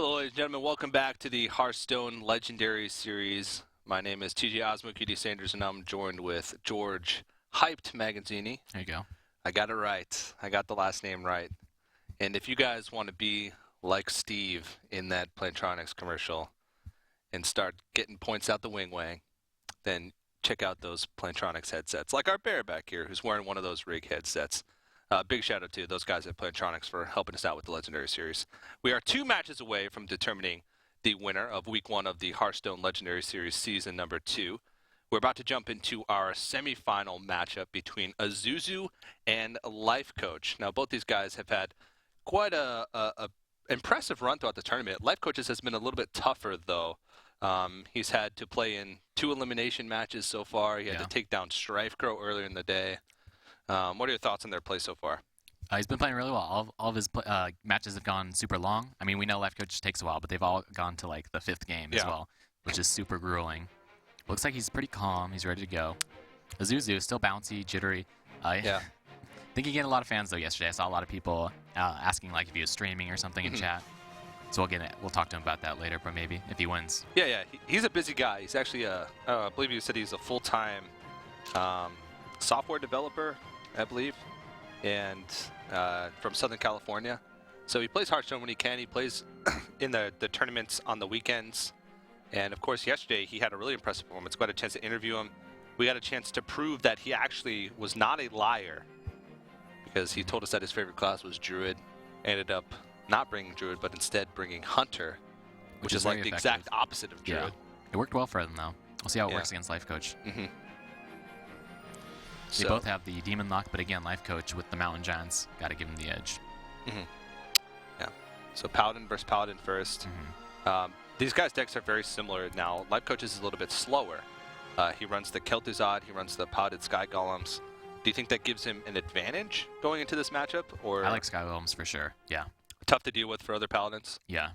Hello, ladies and gentlemen. Welcome back to the Hearthstone Legendary Series. My name is TJ Osmo Sanders, and I'm joined with George Hyped Magazzini. There you go. I got it right. I got the last name right. And if you guys want to be like Steve in that Plantronics commercial and start getting points out the wing, then check out those Plantronics headsets, like our bear back here, who's wearing one of those rig headsets. Big shout out to those guys at Plantronics for helping us out with the Legendary Series. We are 2 matches away from determining the winner of Week 1 of the Hearthstone Legendary Series Season number 2. We're about to jump into our semifinal matchup between Azuzu and Lifecoach. Now, both these guys have had quite a impressive run throughout the tournament. Lifecoach's has been a little bit tougher, though. He's had to play in 2 elimination matches so far. He had to take down Strifecrow earlier in the day. What are your thoughts on their play so far? He's been playing really well. All of his matches have gone super long. I mean, we know Lifecoach takes a while, but they've all gone to like the 5th game as well, which is super grueling. Looks like he's pretty calm. He's ready to go. Azuzu is still bouncy, jittery. I think he gained a lot of fans though yesterday. I saw a lot of people asking like if he was streaming or something in chat. So we'll talk to him about that later, but maybe if he wins. Yeah. He's a busy guy. He's actually I believe you said he's a full-time software developer, I believe, and from Southern California. So he plays Hearthstone when he can. He plays in the tournaments on the weekends. And of course, yesterday he had a really impressive performance. Got a chance to interview him. We got a chance to prove that he actually was not a liar, because he told us that his favorite class was Druid. Ended up not bringing Druid, but instead bringing Hunter, which is like the exact opposite of Druid. Yeah. It worked well for them though. We'll see how it works against Lifecoach. They both have the Demon Lock, but again, Lifecoach with the Mountain Giants, got to give him the edge. Yeah. So Paladin versus Paladin first. These guys' decks are very similar. Now, Lifecoach is a little bit slower. He runs the Kel'Thuzad, he runs the Paladin Sky Golems. Do you think that gives him an advantage going into this matchup? Or I like Sky Golems for sure, yeah. Tough to deal with for other Paladins? Yeah,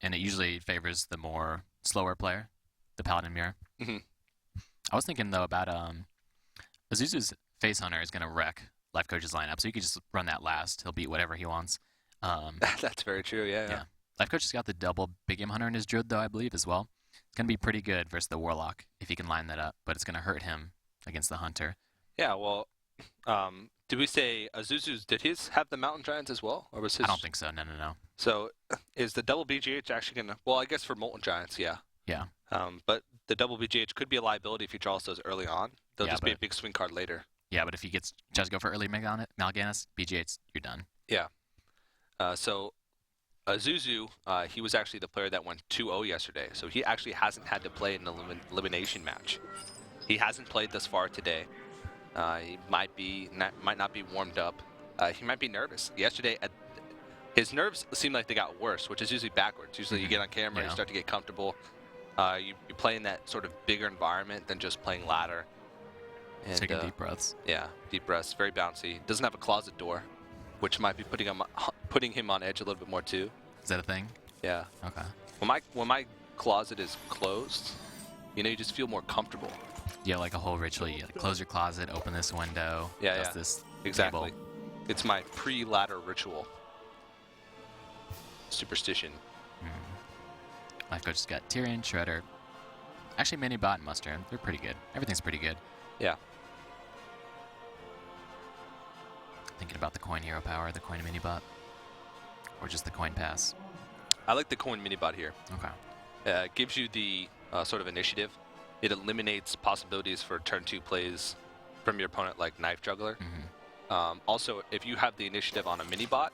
and it usually favors the more slower player, the Paladin mirror. I was thinking, though, about Azuzu's Face Hunter is going to wreck Lifecoach's lineup, so you could just run that last. He'll beat whatever he wants. That's very true, yeah. Lifecoach has got the double Big Game Hunter in his Druid, though, I believe, as well. It's going to be pretty good versus the Warlock if he can line that up, but it's going to hurt him against the Hunter. Yeah, well, did we say Azuzu's, did his have the Mountain Giants as well? Or was his... I don't think so, no. So is the double BGH actually going to... Well, I guess for Molten Giants, yeah. Yeah. But the double BGH could be a liability if he draws those early on. They'll just be a big swing card later. Yeah, but if he tries to go for early Mal'Ganis, BGH, you're done. Yeah. So Azuzu, he was actually the player that went 2-0 yesterday. So he actually hasn't had to play an elimination match. He hasn't played thus far today. He might not be warmed up. He might be nervous. Yesterday, his nerves seem like they got worse, which is usually backwards. Usually you get on camera, you start to get comfortable. You play in that sort of bigger environment than just playing ladder. And, taking deep breaths. Yeah, deep breaths. Very bouncy. Doesn't have a closet door, which might be putting him on edge a little bit more too. Is that a thing? Yeah. Okay. When my closet is closed, you just feel more comfortable. Yeah, like a whole ritual. You close your closet, open this window. Yeah. This exactly. table. It's my pre-ladder ritual. Superstition. Lifecoach has got Tyrion, Shredder. Actually, Minibot and Muster. They're pretty good. Everything's pretty good. Yeah. Thinking about the coin hero power, the coin Minibot, or just the coin pass. I like the coin Minibot here. Okay. It gives you the sort of initiative. It eliminates possibilities for turn 2 plays from your opponent, like Knife Juggler. Also, if you have the initiative on a Minibot,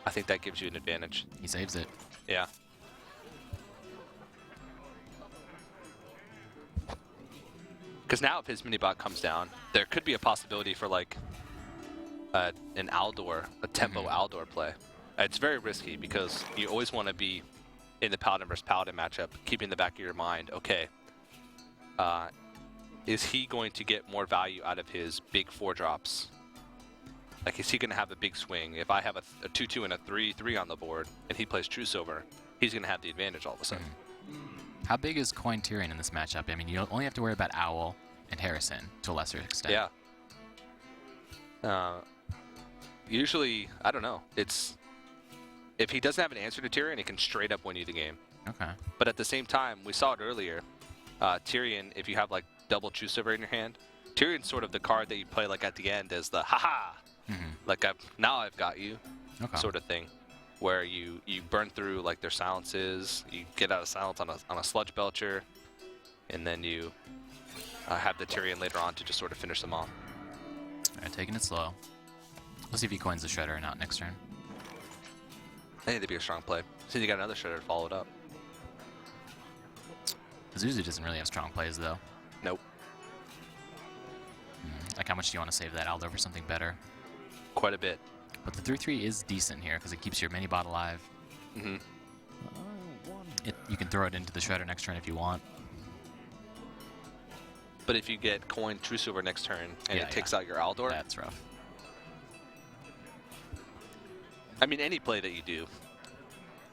I think that gives you an advantage. He saves it. Yeah. Because now if his Minibot comes down, there could be a possibility for like an Aldor, a tempo Aldor play. It's very risky because you always want to be in the Paladin versus Paladin matchup, keeping in the back of your mind, okay, is he going to get more value out of his big 4-drops? Like, is he going to have a big swing? If I have a 2-2 and a 3-3 on the board, and he plays True Silver, he's going to have the advantage all of a sudden. How big is Coin Tyrion in this matchup? I mean, you only have to worry about Owl and Harrison to a lesser extent. Yeah. Usually, I don't know. It's if he doesn't have an answer to Tyrion, he can straight up win you the game. Okay. But at the same time, we saw it earlier. Tyrion, if you have like double True Silver in your hand, Tyrion's sort of the card that you play like at the end as the haha, like now I've got you, sort of thing, where you burn through like their silences, you get out of silence on a Sludge Belcher, and then you have the Tyrion later on to just sort of finish them off. All right, taking it slow. Let's see if he coins the Shredder or not next turn. I think that'd be a strong play. Since you got another Shredder to follow it up. Azuzu doesn't really have strong plays, though. Nope. Like, how much do you want to save that Aldo for something better? Quite a bit. But the 3/3 is decent here because it keeps your mini bot alive. You can throw it into the Shredder next turn if you want. But if you get coin True Silver next turn and it takes out your Aldor, that's rough. I mean, any play that you do,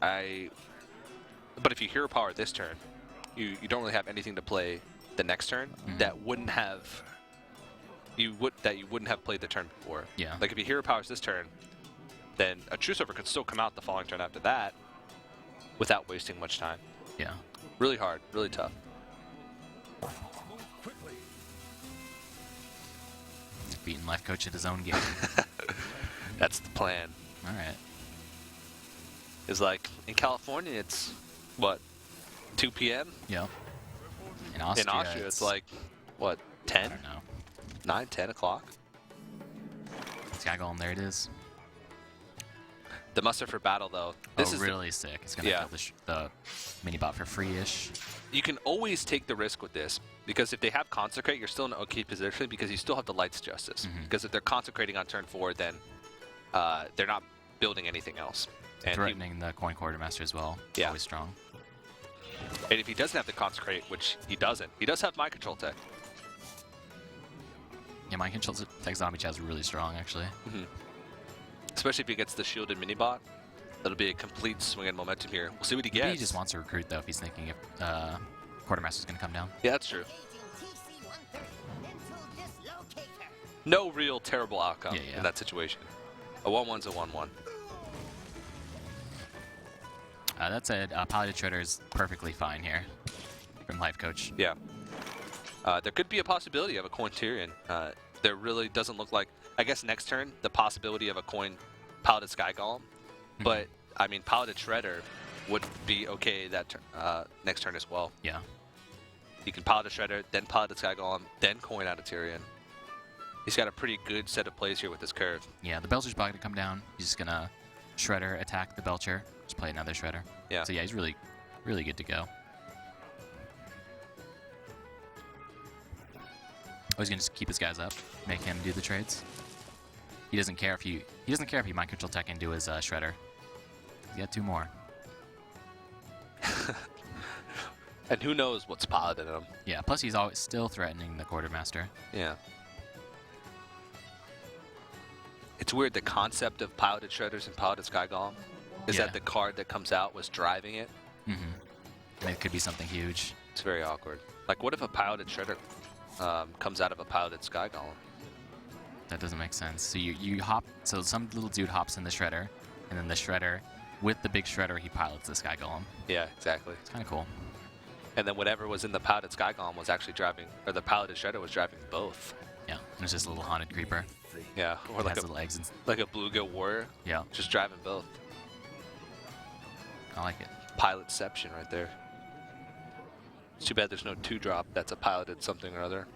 but if you Hero Power this turn, you don't really have anything to play the next turn that wouldn't have you wouldn't have played the turn before. Yeah. Like if you Hero Powers this turn, then a True Silver could still come out the following turn after that without wasting much time. Yeah. Really hard, really tough. Beating Lifecoach at his own game. That's the plan. All right. Is like in California, it's what, 2 p.m. Yep. In Austria, it's like what, 10? I don't know. 9, 10 o'clock. Sky Golem, there it is. The muster for battle, though. This is really sick. It's gonna kill the mini bot for free-ish. You can always take the risk with this because if they have Consecrate, you're still in an okay position because you still have the Light's Justice. Because if they're Consecrating on turn 4, then they're not building anything else. And threatening the Coin Quartermaster as well. Yeah. Always strong. And if he doesn't have the Consecrate, which he doesn't, he does have Mind Control Tech. Yeah, Mind Control Tech Zombie Chaz is really strong, actually. Especially if he gets the shielded mini bot. That'll be a complete swing and momentum here. We'll see what he gets. Maybe he just wants to recruit, though, if he's thinking if Quartermaster's going to come down. Yeah, that's true. No real terrible outcome in that situation. A 1-1's a 1-1. That said, Piloted Shredder is perfectly fine here from Lifecoach. Yeah. There could be a possibility of a coin Tyrion. There really doesn't look like... I guess next turn, the possibility of a coin Piloted Sky Golem. But, I mean, Piloted Shredder would be okay that next turn as well. Yeah. You can Piloted Shredder, then Piloted Sky Golem, then coin out of Tyrion. He's got a pretty good set of plays here with this curve. Yeah, the Belcher's probably going to come down. He's just going to Shredder attack the Belcher. Just play another Shredder. Yeah. So yeah, he's really, really good to go. Oh, he's gonna just keep his guys up, make him do the trades. He doesn't care if you Mind Control Tech into his Shredder. He's got 2 more. And who knows what's piloted him. Yeah. Plus, he's always still threatening the Quartermaster. Yeah. It's weird, the concept of Piloted Shredders and Piloted Sky Golem is that the card that comes out was driving it. And it could be something huge. It's very awkward. Like, what if a Piloted Shredder comes out of a Piloted Sky Golem? That doesn't make sense. So you hop, so some little dude hops in the Shredder, and then the Shredder, with the big Shredder, he pilots the Sky Golem. Yeah, exactly. It's kind of cool. And then whatever was in the Piloted Sky Golem was actually driving, or the Piloted Shredder was driving both. Yeah, there's just a little haunted creeper. Yeah, or like a Bluegill Warrior. Yeah. Just driving both. I like it. Pilotception right there. It's too bad there's no 2-drop that's a piloted something or other.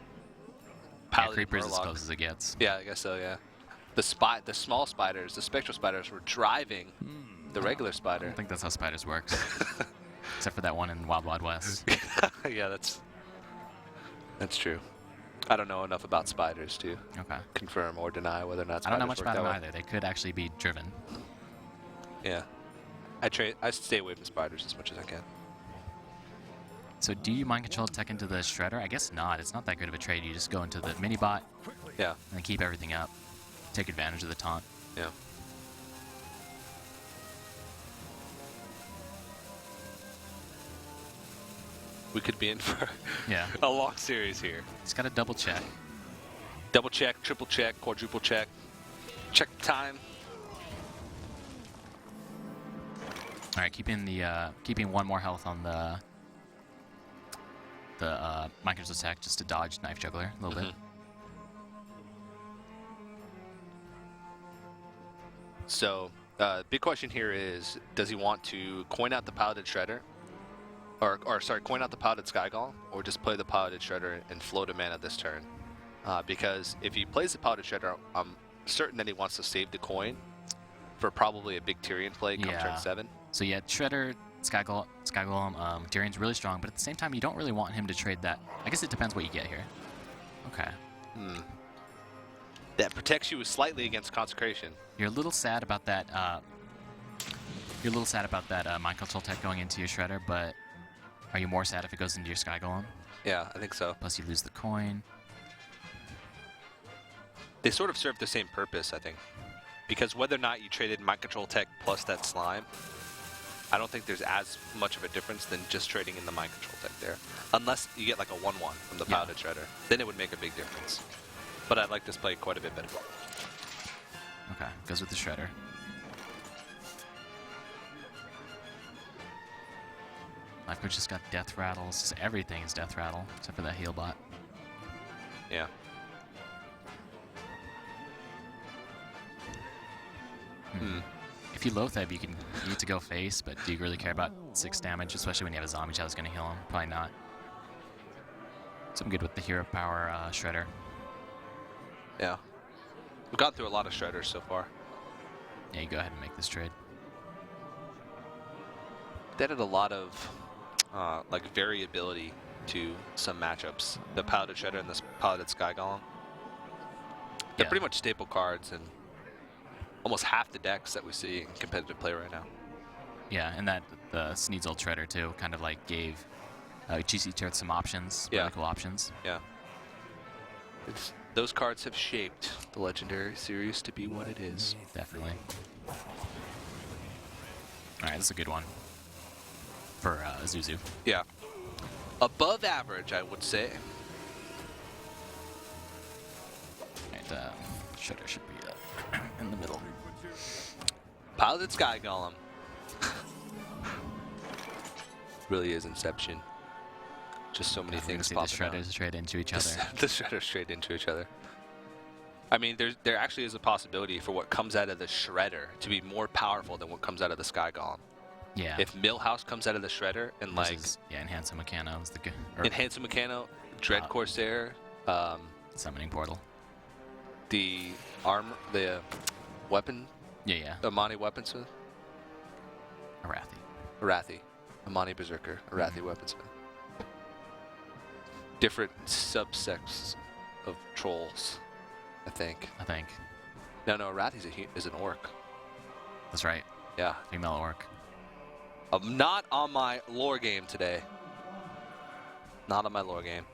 Yeah, creeper's as close as it gets. Yeah, I guess so, yeah. The small spiders, the spectral spiders were driving the regular spider. I don't think that's how spiders work. Except for that one in Wild Wild West. Yeah, that's true. I don't know enough about spiders to confirm or deny whether or not spiders I don't know much work about them that way. either. They could actually be driven. Yeah. I stay away from spiders as much as I can. So do you Mind Control Tech into the Shredder? I guess not. It's not that good of a trade. You just go into the mini bot and then keep everything up. Take advantage of the taunt. Yeah. We could be in for a long series here. He's got to double check. Double check, triple check, quadruple check. Check the time. All right, keeping one more health on the Micro's attack just to dodge Knife Juggler a little bit. So, big question here is, does he want to coin out the Piloted Shredder? Or sorry, coin out the Piloted Sky Golem, or just play the Piloted Shredder and float a mana this turn? Because if he plays the Piloted Shredder, I'm certain that he wants to save the coin for probably a big Tyrion play come turn 7. So yeah, Shredder, Sky Golem, Tyrion's really strong, but at the same time, you don't really want him to trade that. I guess it depends what you get here. Okay. That protects you slightly against Consecration. You're a little sad about that. Mind Control Tech going into your Shredder, but are you more sad if it goes into your Sky Golem? Yeah, I think so. Plus you lose the coin. They sort of serve the same purpose, I think. Because whether or not you traded Mind Control Tech plus that slime, I don't think there's as much of a difference than just trading in the Mind Control Tech there. Unless you get like a 1-1 from the Piloted Shredder. Then it would make a big difference. But I like this play quite a bit better. Okay, goes with the Shredder. Lifecoach just got Death Rattles. Just everything is Death Rattle, except for that heal bot. Yeah. If you Loatheb, you need to go face, but do you really care about 6 damage, especially when you have a zombie child that's going to heal him? Probably not. So I'm good with the hero power Shredder. Yeah. We've gone through a lot of Shredders so far. Yeah, you go ahead and make this trade. They added a lot of like variability to some matchups. The Piloted Shredder and this Piloted Sky Golem. They're pretty much staple cards and almost half the decks that we see in competitive play right now. Yeah, and that the Sneasel Shredder too kind of like gave GC Turret some options, really cool options. Yeah. Those cards have shaped the Legendary Series to be what it is. Definitely. All right, this is a good one for Azuzu. Yeah. Above average, I would say. And Shredder should be in the middle. Piloted Sky Golem. Really is Inception. Just so many things popping the Shredders trade into each other. The Shredders trade into each other. I mean, there actually is a possibility for what comes out of the Shredder to be more powerful than what comes out of the Sky Golem. Yeah. If Millhouse comes out of the Shredder and Enhance Meccano is the good. Enhance Meccano, Dread Corsair, Summoning Portal. The weapon. Yeah. Amani Weaponsmith. Arathi. Amani Berserker. Arathi Weaponsmith. Different subsects of trolls, I think. No, Arathi's is an orc. That's right. Yeah. Female orc. I'm not on my lore game today. Not on my lore game.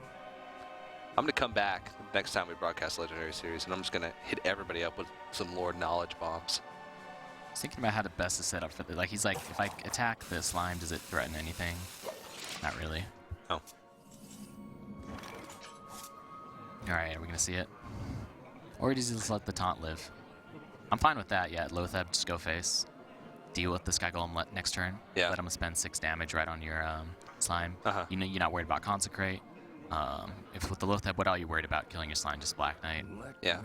I'm going to come back next time we broadcast Legendary Series, and I'm just going to hit everybody up with some lore knowledge bombs. I was thinking about how to best to set up for the, like, he's like, if I attack the slime, does it threaten anything? Not really. Oh. Alright, are we going to see it? Or does he just let the taunt live? I'm fine with that, yeah. Loatheb, just go face. Deal with the Sky Golem next turn. Yeah. Let him spend 6 damage right on your slime. Uh-huh. You know, you're not worried about Consecrate. If with the Loatheb, what are you worried about? Killing your slime, just Black Knight. Yeah.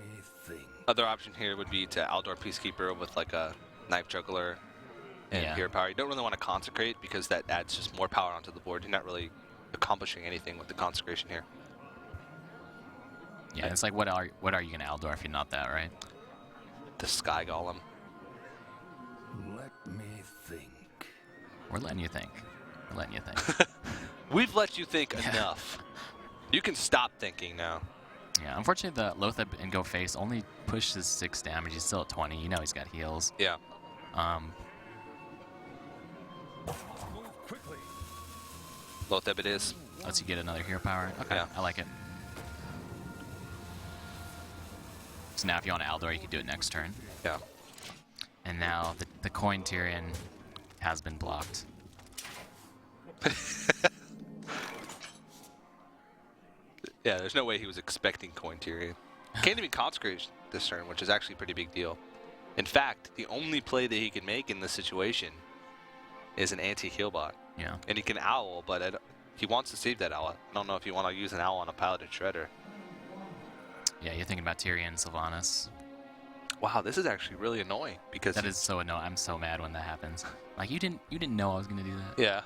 Other option here would be to Aldor Peacekeeper with like a Knife Juggler and Hero Power. You don't really want to Consecrate because that adds just more power onto the board. You're not really accomplishing anything with the Consecration here. Yeah, it's like what are you going to Aldor if you're not that, right? The Sky Golem. Let me think. We're letting you think. We've let you think enough. You can stop thinking now. Yeah, unfortunately, the Loatheb and go face only pushes 6 damage. He's still at 20. You know he's got heals. Yeah. Loatheb it is. Lets you get another hero power. Okay, Yeah. I like it. So now if you want to Aldor, you can do it next turn. Yeah. And now the coin Tyrion has been blocked. Yeah, there's no way he was expecting Coin Tyrion. Can't even consecrate this turn, which is actually a pretty big deal. In fact, the only play that he can make in this situation is an anti-heal bot. Yeah. And he can owl, but he wants to save that owl. I don't know if you want to use an owl on a Paladin Shredder. Yeah, you're thinking about Tyrion, Sylvanas. Wow, this is actually really annoying because that is so annoying. I'm so mad when that happens. Like you didn't know I was gonna do that. Yeah.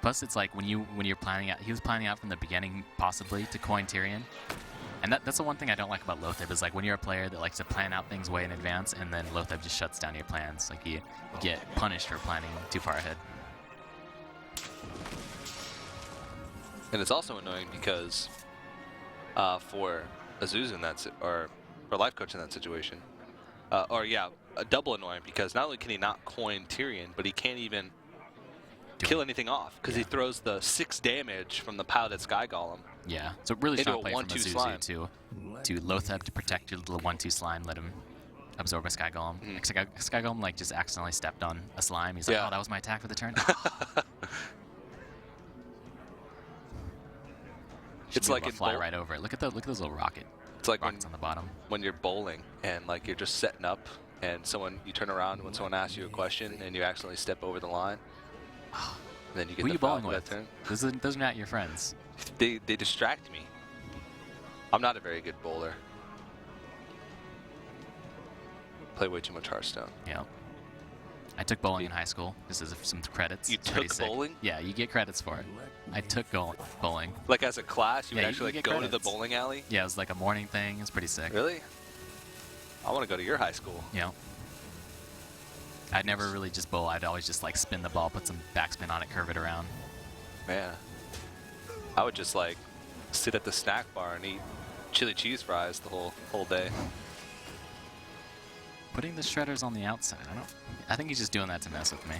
Plus, it's like when you're planning out. He was planning out from the beginning, possibly to coin Tyrion, and that's the one thing I don't like about Lotheb is like when you're a player that likes to plan out things way in advance, and then Lotheb just shuts down your plans. Like you get punished for planning too far ahead. And it's also annoying because for Azuzu in that or for Lifecoach in that situation, a double annoying because not only can he not coin Tyrion, but he can't even kill anything off because he throws the 6 damage from the Paladin Sky Golem. Yeah, so really strong play from 1-2 Azuzu slime. to Lotheb to protect your little 1/2 slime, let him absorb a Sky Golem. Sky Golem like just accidentally stepped on a slime. He's like, oh, that was my attack for the turn. It's like it fly right over it. Look at those little rockets. It's like rockets on the bottom. When you're bowling and like you're just setting up and you turn around when someone asks you a question and you accidentally step over the line. And then you get Who are the you foul bowling for with? that turn. Those are not your friends. They distract me. I'm not a very good bowler. Play way too much Hearthstone. Yeah. I took bowling in high school. This is some credits. You it's pretty took sick. bowling? Yeah, you get credits for it. I took bowling. Like as a class, you would Yeah, actually you like, get go to the credits. bowling alley? Yeah, it was like a morning thing. It's pretty sick. Really? I want to go to your high school. Yeah. I'd never really just bowl. I'd always just like spin the ball, put some backspin on it, curve it around. Man. I would just like sit at the snack bar and eat chili cheese fries the whole day. Putting the shredders on the outside. I think he's just doing that to mess with me.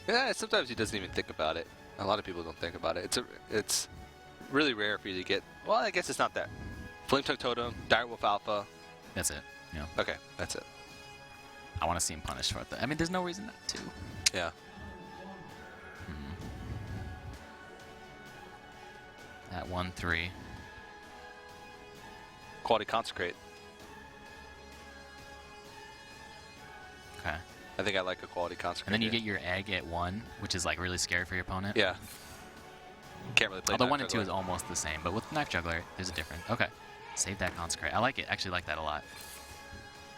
Yeah, sometimes he doesn't even think about it. A lot of people don't think about it. It's really rare for you to get. Well, I guess it's not that. Flametongue Totem, Direwolf Alpha. That's it. Yeah. Okay, that's it. I want to see him punished for it. I mean, there's no reason not to. Yeah. That 1/3. Quality Consecrate. Okay. I think I like a Quality Consecrate. And then you here. get your egg at 1, which is like really scary for your opponent. Yeah. Can't really play. Although Knife 1 and 2 Juggler. is almost the same, but with Knife Juggler, there's a difference. Okay. Save that Consecrate. I like it. Actually like that a lot.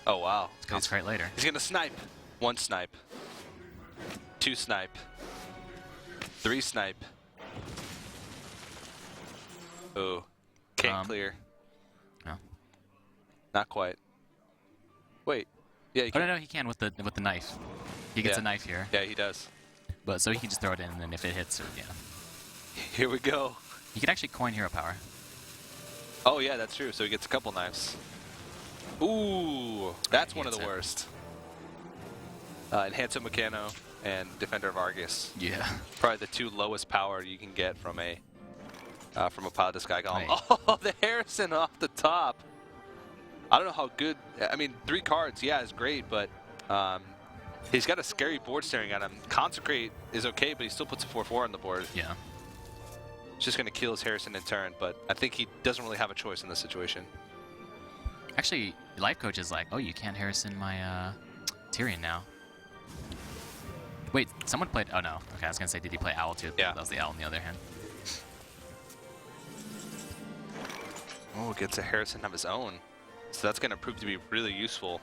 Oh wow. Consecrate later. He's gonna snipe. 1 snipe. 2 snipe. 3 snipe. Oh. Can't clear. No. Not quite. Wait. Yeah, you Oh, can. no, he can with the knife. He gets Yeah. a knife here. Yeah, he does. But so he can just throw it in, and then if it hits, yeah. Here we go. He could actually coin hero power. Oh yeah, that's true. So he gets a couple knives. Ooh, that's one of the Gets it. worst. Enhancer Meccano and Defender of Argus. Yeah. Probably the 2 lowest power you can get from a Paladin Sky Golem. Right. Oh, the Harrison off the top. I don't know how good. I mean, 3 cards, yeah, is great, but he's got a scary board staring at him. Consecrate is okay, but he still puts a 4/4 on the board. Yeah. It's just going to kill his Harrison in turn, but I think he doesn't really have a choice in this situation. Actually, Lifecoach is like, oh, you can't Harrison my Tyrion now. Wait, someone played. Oh no. Okay, I was gonna say, did he play Owl too? Yeah. That was the Owl on the other hand. Oh, gets a Harrison of his own. So that's going to prove to be really useful.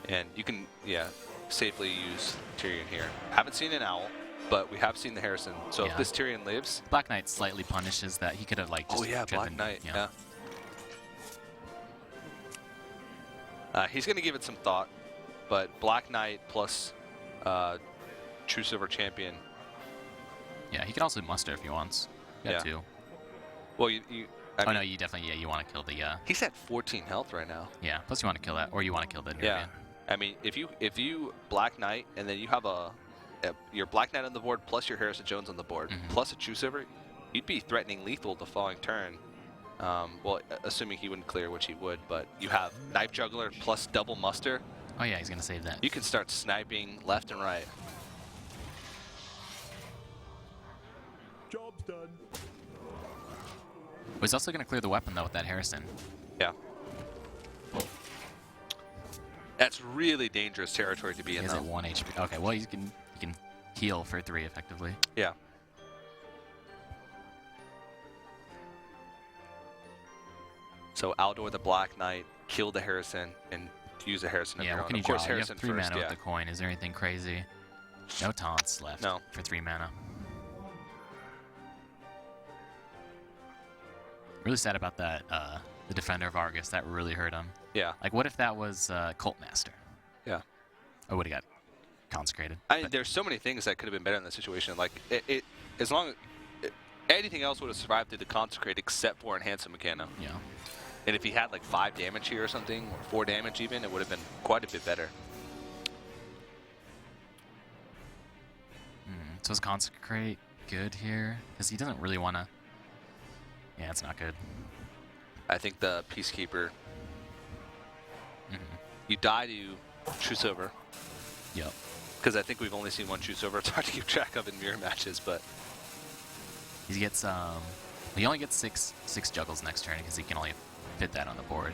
And you can, yeah, safely use Tyrion here. Haven't seen an Owl, but we have seen the Harrison. So if Yeah. this Tyrion lives... Black Knight slightly punishes that. He could have like just Oh yeah, driven, Black Knight, you know. yeah. He's going to give it some thought, but Black Knight plus True Silver Champion. Yeah, he could also muster if he wants. You got Yeah. 2. Well, I mean, No, you definitely, yeah, you want to kill the, he's at 14 health right now. yeah, plus you want to kill that, or you want to kill the Nervian. Yeah. I mean, if you Black Knight and then you have your Black Knight on the board plus your Harrison Jones on the board plus a True Silver, you'd be threatening lethal the following turn. Well, assuming he wouldn't clear, which he would, but you have Knife Juggler plus double muster. Oh yeah, he's gonna save that. You can start sniping left and right. Job's done. But he's also gonna clear the weapon though with that Harrison. Yeah. That's really dangerous territory to be in, He's though. at 1 HP. Okay, well, you can heal for 3 effectively. Yeah. So outdoor the Black Knight, kill the Harrison, and use the Harrison of Yeah, your what own. can you Of course, draw? You have Harrison 3 first, mana with the coin. Is there anything crazy? No taunts left No. for 3 mana. Really sad about that, the Defender of Argus. That really hurt him. Yeah. Like, what if that was Cult Master? Yeah. I would have got consecrated. There's so many things that could have been better in this situation. Like, as long as anything else would have survived through the Consecrate except for Enhance Mechano. Yeah. And if he had like 5 damage here or something, or 4 damage even, it would have been quite a bit better. So is Consecrate good here? Because he doesn't really want to... Yeah, it's not good. I think the Peacekeeper... You die to Truce Over. Yep. Because I think we've only seen 1 Truce Over. It's hard to keep track of in mirror matches, but... He gets... He only gets six juggles next turn because he can only fit that on the board.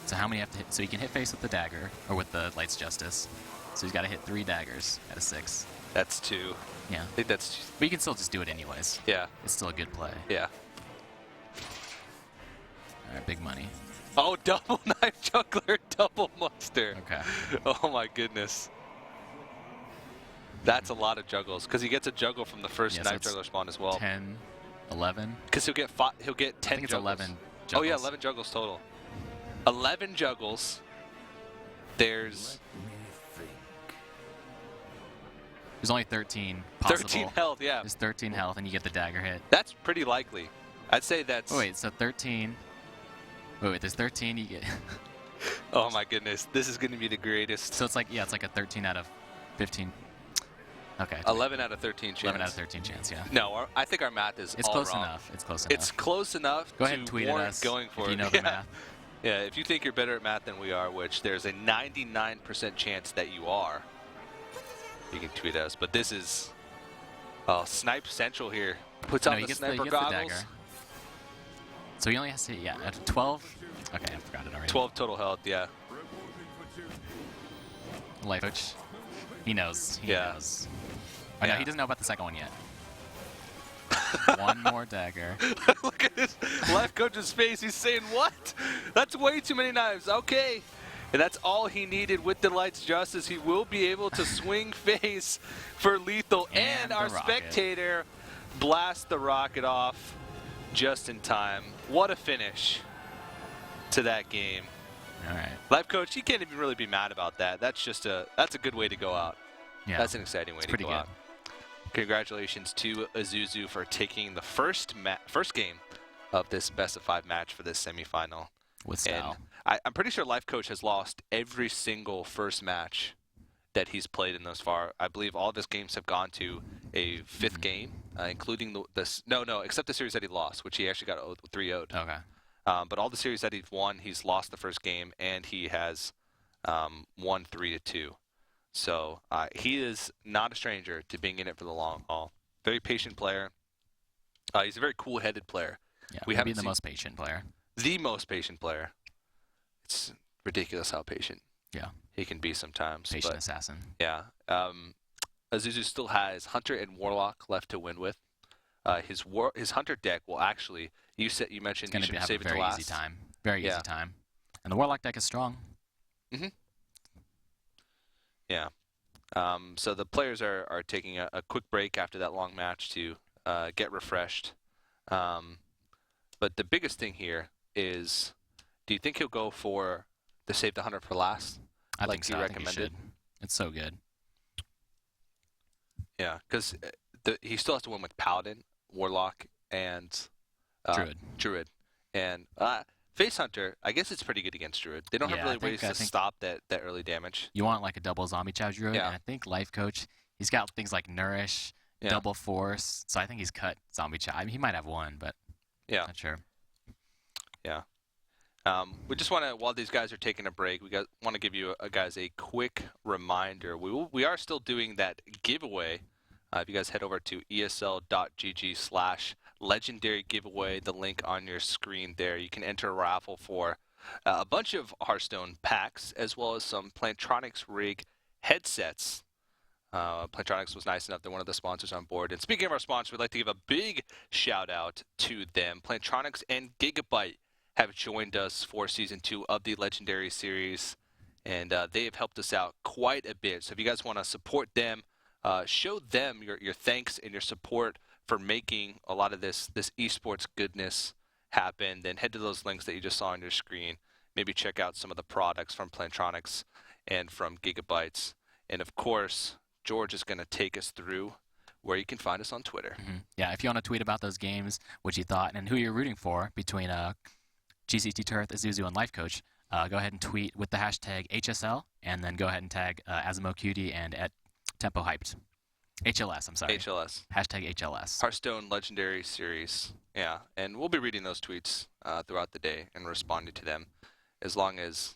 So how many have to hit? So he can hit face with the dagger, or with the Light's Justice. So he's got to hit 3 daggers out of 6. That's 2. Yeah. I think that's... But you can still just do it anyways. Yeah. It's still a good play. Yeah. Alright, big money. Oh, double Knife Juggler, double Muster. Okay. Oh my goodness. That's a lot of juggles, because he gets a juggle from the first Knife Juggler spawn as well. 10, 11. Because he'll get 10 I think it's juggles. 11 juggles. Oh yeah, 11 juggles total. 11 juggles. There's only 13 possible. 13 health, yeah. There's 13 health, and you get the dagger hit. That's pretty likely. I'd say that's... Oh, wait, so 13. Wait, there's 13, you get... Oh my goodness, this is going to be the greatest. So it's like, yeah, it's like a 13 out of 15. Okay. 11 out of 13 chance. 11 out of 13 chance, yeah. No, I think our math is It's all close wrong. enough. It's close enough. It's close enough Go ahead and to tweet at warrant us going for if it. you know the math. Yeah, if you think you're better at math than we are, which there's a 99% chance that you are, you can tweet us. But this is... Oh, Snipe Central here. Puts on the sniper goggles. The dagger. So he only has to, yeah, at 12. Okay, I forgot it already. 12 total health, yeah. Lifecoach. He knows. He Yeah. knows. Oh, no, Yeah. he doesn't know about the second one yet. 1 more dagger. Look at this Lifecoach's face. He's saying, what? That's way too many knives. Okay. And that's all he needed with the Light's Justice. He will be able to swing face for lethal. And our spectator blasts the rocket off just in time. What a finish to that game. All right. Lifecoach, you can't even really be mad about that. That's a good way to go out. Yeah. That's an exciting way to go good. out. Congratulations to Azuzu for taking the first game of this best of 5 match for this semifinal. With style. And I'm pretty sure Lifecoach has lost every single first match that he's played in thus far. I believe all of his games have gone to a 5th game, including except the series that he lost, which he actually got 3-0'd. Okay. But all the series that he's won, he's lost the first game, and he has won 3-2. So he is not a stranger to being in it for the long haul. Very patient player. He's a very cool-headed player. Yeah, maybe the most patient player. The most patient player. It's ridiculous how patient he can be sometimes. Patient assassin. Yeah. Azuzu still has Hunter and Warlock left to win with. His Hunter deck will actually, you mentioned you should save it to last. Easy time. Very easy time. And the Warlock deck is strong. Mm-hmm. Yeah. So the players are taking a quick break after that long match to get refreshed. But the biggest thing here is, do you think he'll go for the Save the Hunter for last? I think so. I think he should. It's so good. Yeah, because he still has to win with Paladin, Warlock, and Druid. And Face Hunter, I guess it's pretty good against Druid. They don't have really ways to stop that early damage. You want like a double Zombie Chow Druid, and I think Lifecoach, he's got things like Nourish, Double Force, so I think he's cut Zombie Chow. I mean, he might have one, but not sure. Yeah. We just want to, while these guys are taking a break, want to give you guys a quick reminder. We are still doing that giveaway. If you guys head over to esl.gg/legendary giveaway, the link on your screen there, you can enter a raffle for a bunch of Hearthstone packs, as well as some Plantronics rig headsets. Plantronics was nice enough; they're one of the sponsors on board. And speaking of our sponsors, we'd like to give a big shout out to them. Plantronics and Gigabyte have joined us for Season 2 of the Legendary Series, and they have helped us out quite a bit. So if you guys want to support them, show them your thanks and your support for making a lot of this esports goodness happen, then head to those links that you just saw on your screen. Maybe check out some of the products from Plantronics and from Gigabytes. And of course, George is going to take us through where you can find us on Twitter. Mm-hmm. Yeah, if you want to tweet about those games, what you thought, and who you're rooting for between GCT Turf, Azuzu, and Lifecoach, go ahead and tweet with the hashtag HSL, and then go ahead and tag AzimoQD and at Tempo Hyped. HLS, I'm sorry. HLS. Hashtag HLS. Hearthstone Legendary Series. Yeah, and we'll be reading those tweets throughout the day and responding to them as long as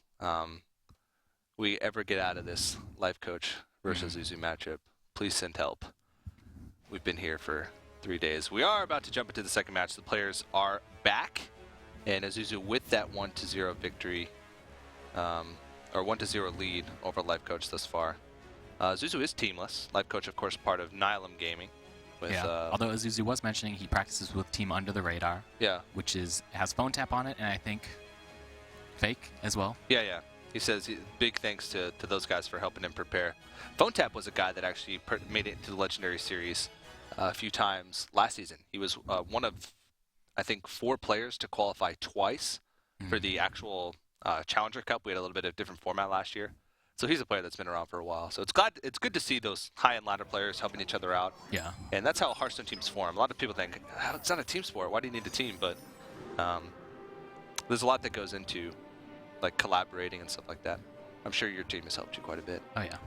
we ever get out of this Lifecoach versus Azuzu matchup. Please send help. We've been here for 3 days. We are about to jump into the second match. The players are back, and Azuzu with that 1-0 victory, or 1-0 lead over Lifecoach thus far. Azuzu is teamless. Lifecoach, of course, part of Nylum Gaming. With, although Azuzu was mentioning he practices with Team Under the Radar. Yeah. Which has phone tap on it, and I think fake as well. Yeah. He says big thanks to those guys for helping him prepare. Phone tap was a guy that actually made it into the Legendary Series a few times last season. He was one of, I think, 4 players to qualify twice for the actual Challenger Cup. We had a little bit of different format last year. So he's a player that's been around for a while. So it's good to see those high-end ladder players helping each other out. Yeah. And that's how Hearthstone teams form. A lot of people think, it's not a team sport. Why do you need a team? But there's a lot that goes into like collaborating and stuff like that. I'm sure your team has helped you quite a bit. Oh, yeah.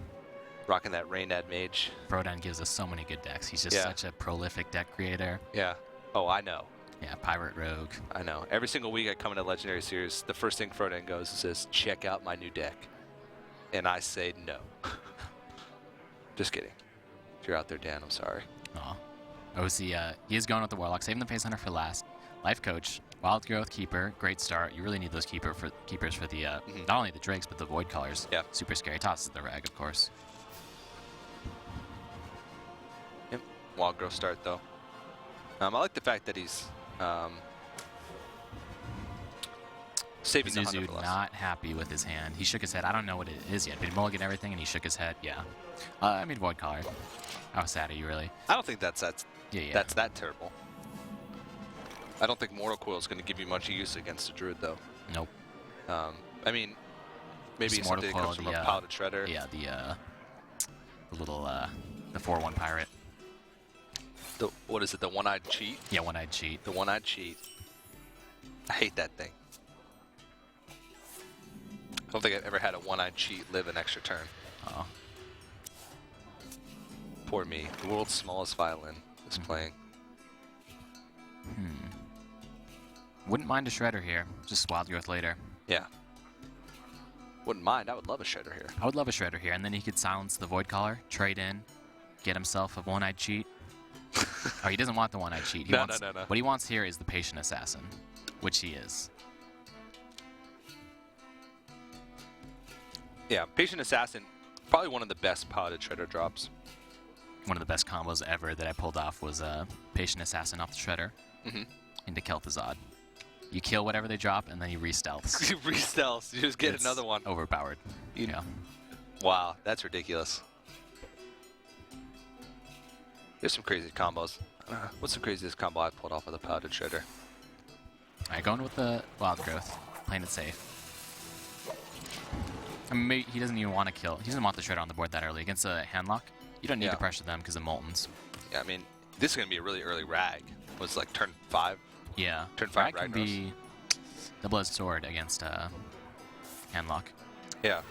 Rocking that Raynad Mage. Frodan gives us so many good decks. He's just such a prolific deck creator. Yeah. Oh, I know. Yeah, Pirate Rogue. I know. Every single week I come into Legendary Series, the first thing Frodan goes is says, check out my new deck. And I say no. Just kidding. If you're out there, Dan, I'm sorry. Aw. OC, he is going with the Warlock, saving the Face Hunter for last. Lifecoach, Wild Growth Keeper, great start. You really need those keepers for the not only the Drakes but the Void Callers. Yeah. Super scary. Tosses the Rag, of course. Yep. Wild Growth start though. I like the fact that he's saving the Hunter for less. Not happy with his hand. He shook his head. I don't know what it is yet, but he mulliganed everything and he shook his head. Yeah. I mean, Void Caller. How sad are you, really? I don't think that's yeah. That's that terrible. I don't think Mortal Coil is going to give you much use against a Druid, though. Nope. I mean, maybe something that comes from a Paladin Shredder. Yeah, the little, the 4/1 pirate. What is it, the one-eyed cheat? Yeah, one-eyed cheat. The one-eyed cheat. I hate that thing. I don't think I've ever had a one-eyed cheat live an extra turn. Oh. Poor me. The world's smallest violin is playing. Wouldn't mind a Shredder here. Just Wild Growth later. Yeah. Wouldn't mind. I would love a Shredder here. I would love a Shredder here, and then he could silence the Void Caller, trade in, get himself a one-eyed cheat. Oh, he doesn't want the one-eyed cheat. No. What he wants here is the Patient Assassin, which he is. Yeah, Patient Assassin, probably one of the best Paladin Shredder drops. One of the best combos ever that I pulled off was Patient Assassin off the Shredder into Kel'Thuzad. You kill whatever they drop, and then you re-stealths. You re-stealths. You just get another one. Overpowered. Yeah. Wow, that's ridiculous. There's some crazy combos. What's the craziest combo I pulled off with a Paladin Shredder? Alright, going with the Wild Growth. Playing it safe. I mean, maybe he doesn't even want to kill. He doesn't want the Shredder on the board that early. Against a Handlock, you don't need to pressure them because of Moltons. Yeah, I mean, this is going to be a really early Rag. Was like turn 5? Yeah. Turn 5 Rag can be double-edged sword against Handlock. Yeah.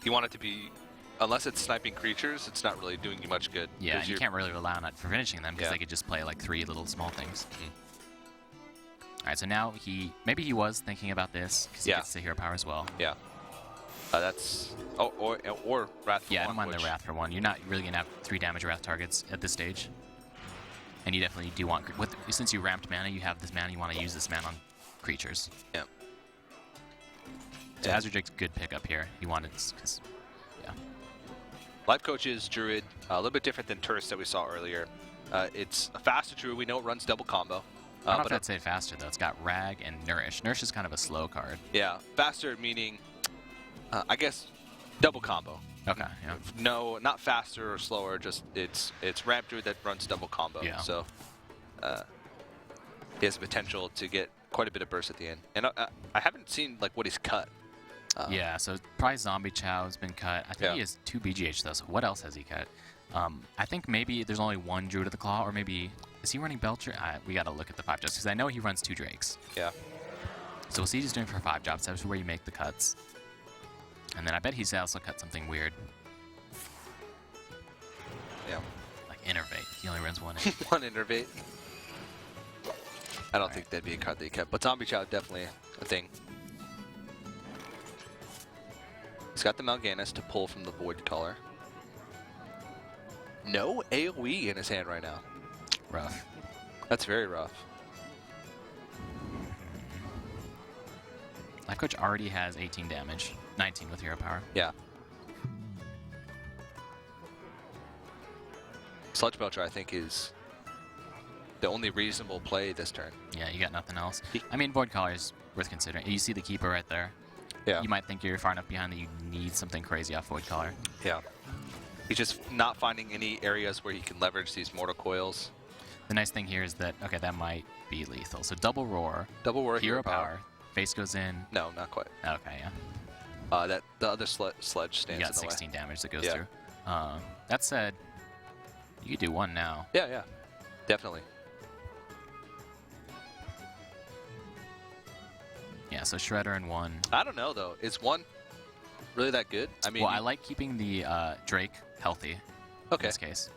You want it to be, unless it's sniping creatures, it's not really doing you much good. Yeah, and you can't really rely on it for finishing them because they could just play like 3 little small things. Alright, so now maybe he was thinking about this because he gets the hero power as well. Yeah. That's or Wrath for 1. Yeah, I don't mind the Wrath for 1. You're not really gonna have 3 damage Wrath targets at this stage, and you definitely do want. Since you ramped mana, you have this mana. You want to use this mana on creatures. Yeah. So Azure Drake's good pickup here. He wanted, because, yeah. Lifecoach's Druid, a little bit different than Turris that we saw earlier. It's a faster Druid. We know it runs double combo. I don't know if I'd say faster, though. It's got Rag and Nourish. Nourish is kind of a slow card. Yeah, faster meaning, I guess, double combo. Okay, yeah. No, not faster or slower, just it's Ramp Druid that runs double combo. Yeah. So he has the potential to get quite a bit of burst at the end. And I haven't seen like what he's cut. Yeah, so probably Zombie Chow has been cut. I think he has 2 BGH, though, so what else has he cut? I think maybe there's only 1 Druid of the Claw, or maybe... Is he running Belcher? We got to look at the 5 jobs, because I know he runs 2 Drakes. Yeah. So we'll see what he's doing for 5 jobs. That's where you make the cuts. And then I bet he's also cut something weird. Yeah. Like Innervate. He only runs 1 One Innervate. I don't think that'd be a card that he kept, but Zombie Chow definitely a thing. He's got the Mal'Ganis to pull from the Void Color. No AoE in his hand right now. Rough. That's very rough. Lifecoach already has 18 damage. 19 with Hero Power. Yeah. Sludge Belcher, I think, is the only reasonable play this turn. Yeah, you got nothing else. I mean, Void Collar is worth considering. You see the Keeper right there. Yeah. You might think you're far enough behind that you need something crazy off Void Collar. Yeah. He's just not finding any areas where he can leverage these Mortal Coils. The nice thing here is that, okay, that might be lethal. So Double Roar. Double Roar, Hero Power. Face goes in. No, not quite. Okay, yeah. That the other sledge stands You in got the 16 way. damage that goes through. That said, you could do 1 now. Yeah, yeah. Definitely. Yeah, so Shredder and 1. I don't know, though. Is 1 really that good? I mean... Well, I like keeping the Drake healthy in this case.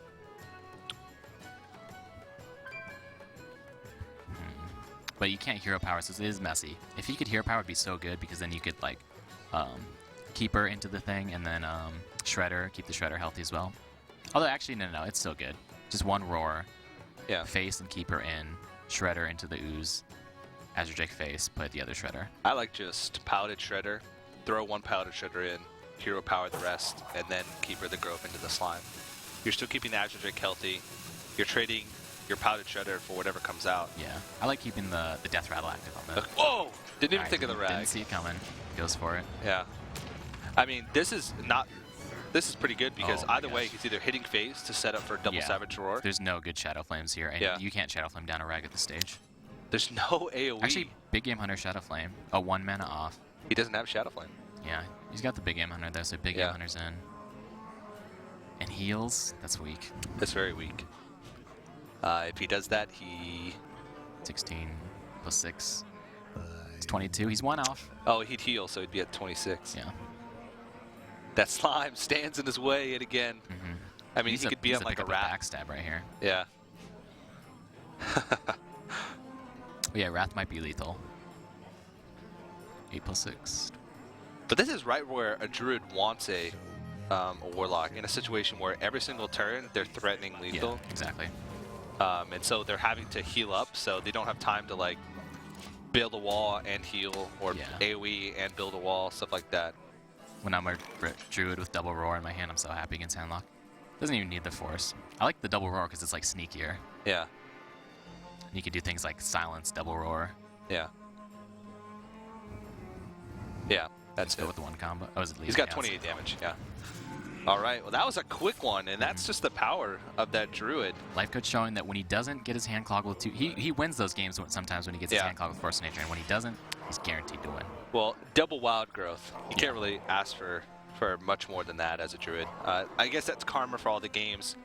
But you can't Hero Power, so it is messy. If you could Hero Power, it'd be so good, because then you could, like, Keeper into the thing, and then Shredder, keep the Shredder healthy as well. Although, actually, no, it's still good. Just 1 Roar, Face and Keeper in, Shredder into the Ooze, Azure Drake Face, put the other Shredder. I like just Paladin Shredder, throw 1 Paladin Shredder in, Hero Power the rest, and then Keeper the Grove into the Slime. You're still keeping the Azure Drake healthy. You're trading your Paladin Shredder for whatever comes out. Yeah, I like keeping the Death Rattle active on that. Whoa! Didn't even think of the Rag. Didn't see it coming. Goes for it. Yeah. I mean, this is pretty good, because either way, he's either hitting phase to set up for double Savage Roar. There's no good Shadow Flames here, and you can't Shadow Flame down a Rag at this stage. There's no AoE. Actually, Big Game Hunter Shadow Flame. A 1 mana off. He doesn't have Shadow Flame. Yeah, he's got the Big Game Hunter though, so Big Game Hunter's in. And heals, that's weak. That's very weak. If he does that, he... 16 plus 6. It's 22. He's 1 off. Oh, he'd heal, so he'd be at 26. Yeah. That Slime stands in his way yet again. I mean, he could be on like a rat. Backstab right here. Yeah. Yeah, Wrath might be lethal. 8 plus 6. But this is right where a Druid wants a Warlock, in a situation where every single turn they're threatening lethal. Yeah, exactly. And so they're having to heal up, so they don't have time to like build a wall and heal, or AoE and build a wall, stuff like that. When I'm a Druid with Double Roar in my hand, I'm so happy against Handlock. Doesn't even need the Force. I like the Double Roar because it's like sneakier. Yeah. You can do things like Silence, Double Roar. Yeah. Yeah, that's good with the 1 combo. Oh, is it He's got 28 damage, yeah. All right, well, that was a quick one, and that's just the power of that Druid. Lifecoach showing that when he doesn't get his hand clogged with 2, he wins those games sometimes when he gets his hand clogged with Force of Nature, and when he doesn't, he's guaranteed to win. Well, double Wild Growth. You can't really ask for much more than that as a Druid. I guess that's karma for all the games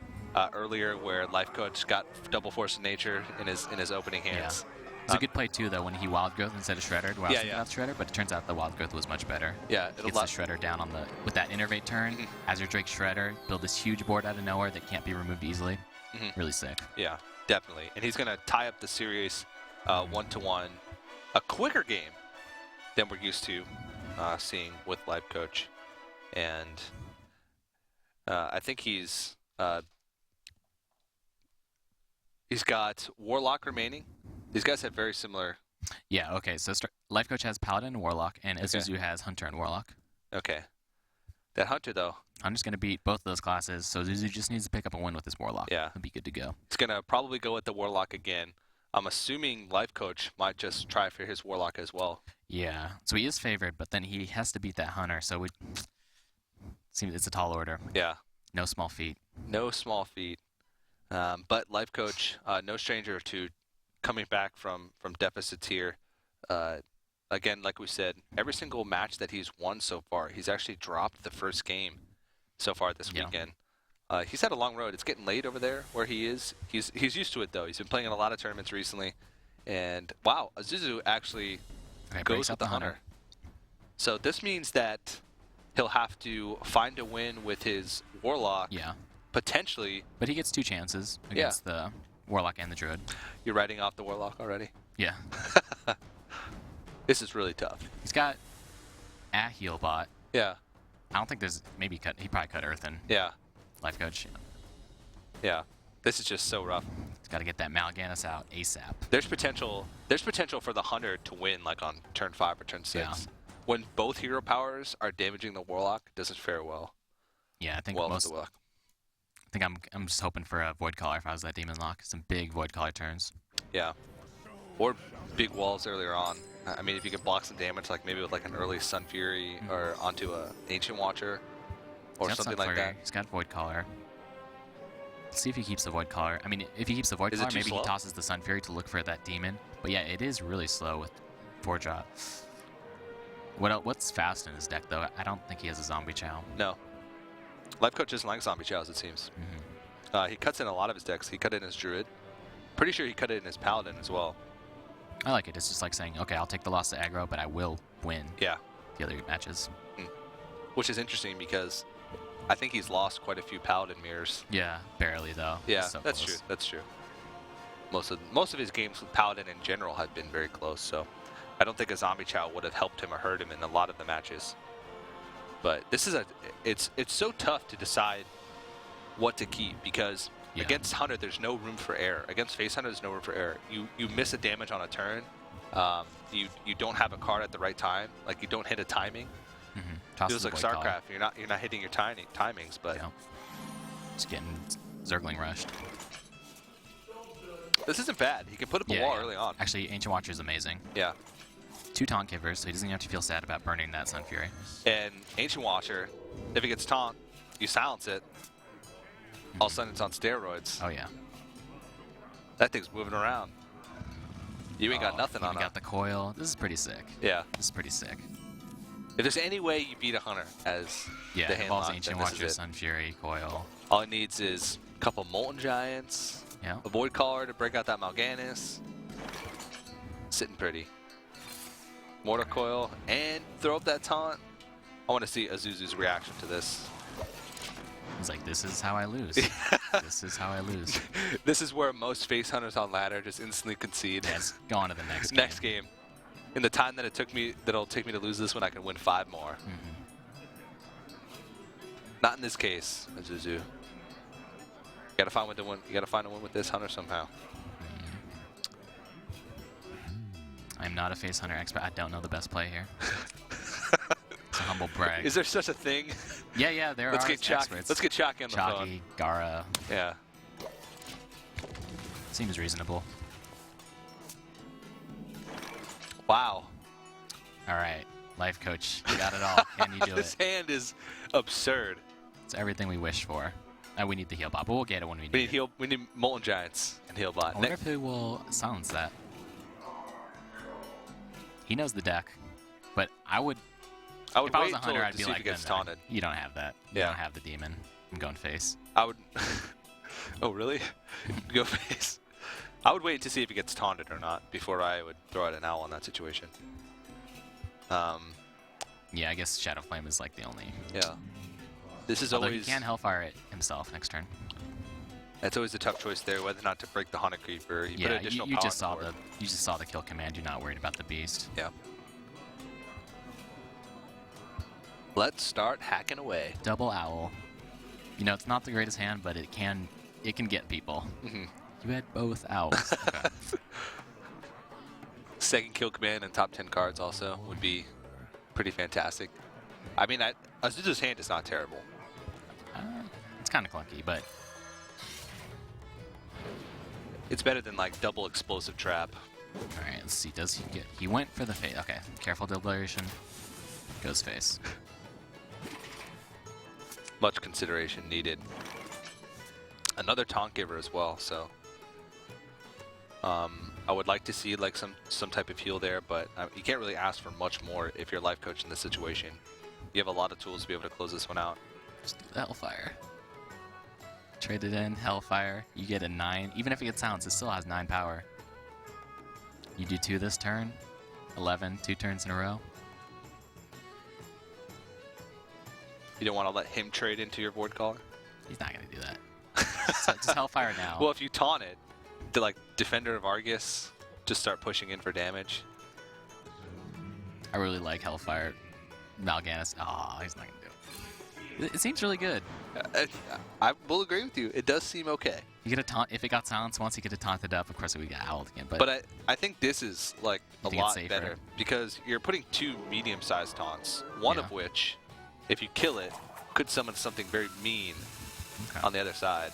earlier where Lifecoach got double Force of Nature in his opening hands. It's a good play too, though, when he Wild Growth instead of Shredder. I was thinking about Shredder, but it turns out the Wild Growth was much better. Yeah, it gets the Shredder down on with that Innervate turn. Azure Drake Shredder, build this huge board out of nowhere that can't be removed easily. Really sick. Yeah, definitely. And he's gonna tie up the series 1-1, a quicker game than we're used to seeing with Lifecoach, and I think he's got Warlock remaining. These guys have very similar Yeah, okay. So Lifecoach has Paladin and Warlock, and Okay. Azuzu has Hunter and Warlock. Okay. That Hunter, though, I'm just going to beat both of those classes, so Azuzu just needs to pick up a win with his Warlock. yeah, He'll be good to go. he's going to probably go with the Warlock again. I'm assuming Lifecoach might just try for his Warlock as well. Yeah, so he is favored, but then he has to beat that Hunter, so seems it's a tall order. Yeah. No small feat. No small feat. But Lifecoach, no stranger to coming back from deficits here. Again, like we said, every single match that he's won so far, he's actually dropped the first game so far this weekend. He's had a long road. It's getting late over there where he is. He's used to it, though. He's been playing in a lot of tournaments recently. And, wow, Azuzu actually goes with the Hunter. So this means that he'll have to find a win with his Warlock. Yeah. Potentially. But he gets 2 chances against the Warlock and the Druid. You're writing off the Warlock already? Yeah. This is really tough. He's got a Healbot. Yeah. I don't think there's he probably cut Earthen. Yeah. Lifecoach. Yeah. This is just so rough. He's got to get that Mal'Ganis out ASAP. There's potential for the Hunter to win like on turn 5 or turn 6. Yeah. When both hero powers are damaging the Warlock, it doesn't fare well. Yeah, I think well with the Warlock. I think I'm just hoping for a Void Caller if I was that Demon Lock. Some big Void Caller turns. Yeah. Or big walls earlier on. I mean, if you could block some damage, like maybe with like an early Sun Fury or onto a Ancient Watcher or something like that. He's got Void Caller. Let's see if he keeps the Void Caller. I mean, if he keeps the Void Caller, maybe he tosses the Sun Fury to look for that demon. But yeah, it is really slow with 4-drop. What's fast in his deck, though? I don't think he has a Zombie Chow. No. Lifecoach doesn't like Zombie Chows, it seems. He cuts in a lot of his decks. He cut in his Druid. Pretty sure he cut it in his Paladin as well. I like it. It's just like saying, okay, I'll take the loss to aggro, but I will win the other matches. Which is interesting because I think he's lost quite a few Paladin mirrors. Yeah, barely though. Yeah, so that's close. true. That's true. Most of his games with Paladin in general have been very close, so I don't think a Zombie Chow would have helped him or hurt him in a lot of the matches. But this is it's so tough to decide what to keep because against Hunter there's no room for error. Against Face Hunter there's no room for error. You miss a damage on a turn. You don't have a card at the right time. Like you don't hit a timing. Feels like StarCraft. You're not hitting your timings, but just getting Zergling rushed. This isn't bad. He can put up a wall early on. Actually, Ancient Watcher is amazing. Yeah. 2 taunt givers, so he doesn't even have to feel sad about burning that Sun Fury. And Ancient Watcher, if he gets taunt, you silence it. All of a sudden it's on steroids. Oh yeah. That thing's moving around. You ain't got nothing on it. You got the coil. This is pretty sick. Yeah. This is pretty sick. If there's any way you beat a Hunter as the hand involves lock, Ancient Watcher, Sun Fury, coil. All it needs is a couple Molten Giants, a Void Caller to break out that Mal'Ganis. Sitting pretty. Mortar Coil, and throw up that taunt. I want to see Azuzu's reaction to this. He's like, this is how I lose. This is how I lose. This is where most Face Hunters on ladder just instantly concede. Yes, go on to the next game. Next game. In the time that it'll take me to lose this one, I can win 5 more. Not in this case, Azuzu. You gotta find a win with this Hunter somehow. I'm not a Face Hunter expert. I don't know the best play here. It's a humble brag. Is there such a thing? Yeah, there are experts. Let's get Chalky on the phone. Chalky, Gara. Yeah. Seems reasonable. Wow. All right, Lifecoach, you got it all. Can you do it? This hand is absurd. It's everything we wish for. We need the heal bot, but we'll get it when we need it. We need Molten Giants and heal bot. I wonder if he will silence that. He knows the deck, but I would if I was a Hunter, I'd be like, taunted. You don't have that. You don't have the demon. I'm going face. I would. Oh, really? Go face. I would wait to see if he gets taunted or not before I would throw out an owl in that situation. Yeah, I guess Shadow Flame is like the only. Yeah. This is Although always. he can Hellfire it himself next turn. That's always a tough choice there, whether or not to break the Haunted Creeper. You put additional you power just saw on the board. you just saw the kill command. You're not worried about the beast. Yeah. Let's start hacking away. Double Owl. You know, it's not the greatest hand, but it can get people. You had both owls. Okay. second kill command and top 10 cards also would be pretty fantastic. I mean, Azuzu's hand is not terrible. It's kind of clunky, but it's better than like double explosive trap. All right, let's see. Does he get? He went for the face. Okay, careful deliberation. Goes face. Much consideration needed. Another taunt giver as well, so I would like to see like some type of heal there, but you can't really ask for much more if you're life coach in this situation. You have a lot of tools to be able to close this one out. Just do the Hellfire. Trade it in, Hellfire. You get a 9. Even if it gets silenced, it still has 9 power. You do 2 this turn. 11, 2 turns in a row. You don't want to let him trade into your Void Caller? He's not going to do that. just Hellfire now. Well, if you taunt it, the like Defender of Argus just start pushing in for damage. I really like Hellfire. Mal'Ganis. Oh, he's not going to do it. It seems really good. I will agree with you. It does seem okay. You get a taunt. If it got silenced once, you get to taunt it up. Of course, we got owled again. But I think this is like a lot safer? better because you're putting 2 medium-sized taunts. One of which, if you kill it, could summon something very mean on the other side.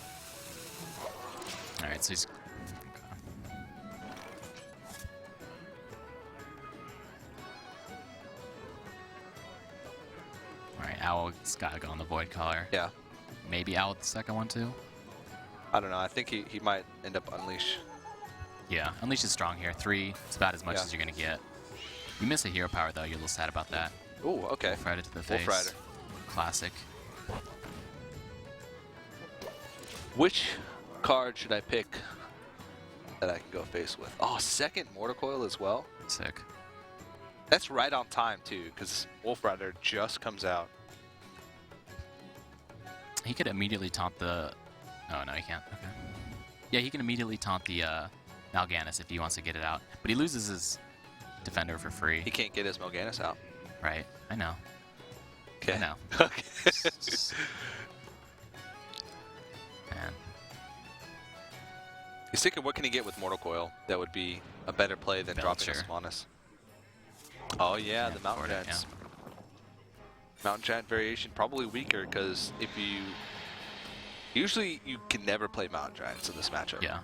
All right, so he's. Alright, Owl's gotta go on the Void Caller. Yeah. Maybe Owl the second one too? I don't know. I think he might end up Unleash. Yeah, Unleash is strong here. 3, it's about as much as you're gonna get. You miss a hero power though, you're a little sad about that. Ooh, okay. Wolf Rider to the face. Wolf Rider. Classic. Which card should I pick that I can go face with? Oh, second Mortar Coil as well? Sick. That's right on time too, because Wolf Rider just comes out. He could immediately taunt the... Oh, no, he can't. Okay. Yeah, he can immediately taunt the Mal'Ganis if he wants to get it out. But he loses his Defender for free. He can't get his Mal'Ganis out. Right. I know. Okay. I know. Okay. Man. He's thinking, what can he get with Mortal Coil that would be a better play than dropping a Sylvanas? Oh yeah, the Mountain Giants. Yeah. Mountain Giant variation probably weaker because if you usually you can never play Mountain Giants in this matchup. Yeah.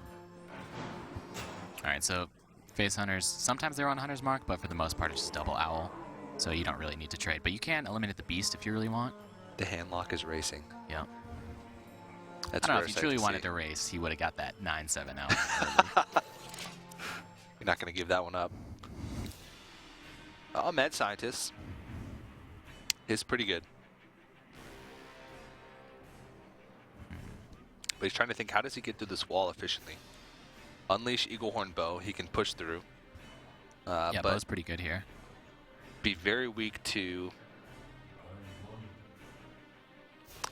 All right, so face hunters. Sometimes they're on hunter's mark, but for the most part it's just double owl, so you don't really need to trade. But you can eliminate the beast if you really want. The handlock is racing. Yeah. That's I don't know, if you truly wanted to race, he would have got that 9-7 out. You're not going to give that one up. Oh, Mad Scientist is pretty good. But he's trying to think, how does he get through this wall efficiently? Unleash Eaglehorn Bow, he can push through. Yeah, but Bow's pretty good here. Be very weak to...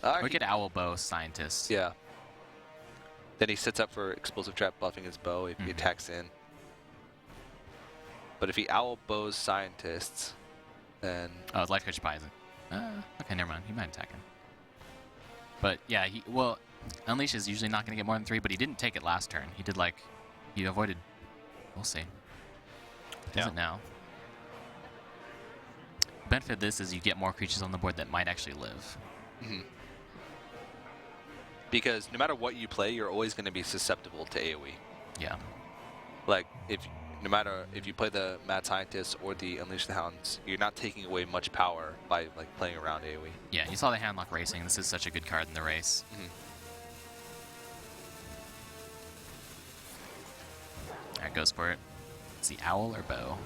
Or get Owl Bow Scientist. Yeah. Then he sets up for Explosive Trap buffing his bow if he attacks in. But if he Owl Bows Scientists, then... Oh, Lifecoach buys it. Okay, never mind. He might attack him. But yeah, well, Unleash is usually not going to get more than 3, but he didn't take it last turn. He did like... He avoided... We'll see. Does it now? The benefit of this is you get more creatures on the board that might actually live. Mm-hmm. Because no matter what you play, you're always going to be susceptible to AoE. Yeah. Like, no matter if you play the Mad Scientist or the Unleash the Hounds, you're not taking away much power by like playing around AoE. Yeah, you saw the Handlock racing. This is such a good card in the race. Alright, goes for it. It's the Owl or Bow?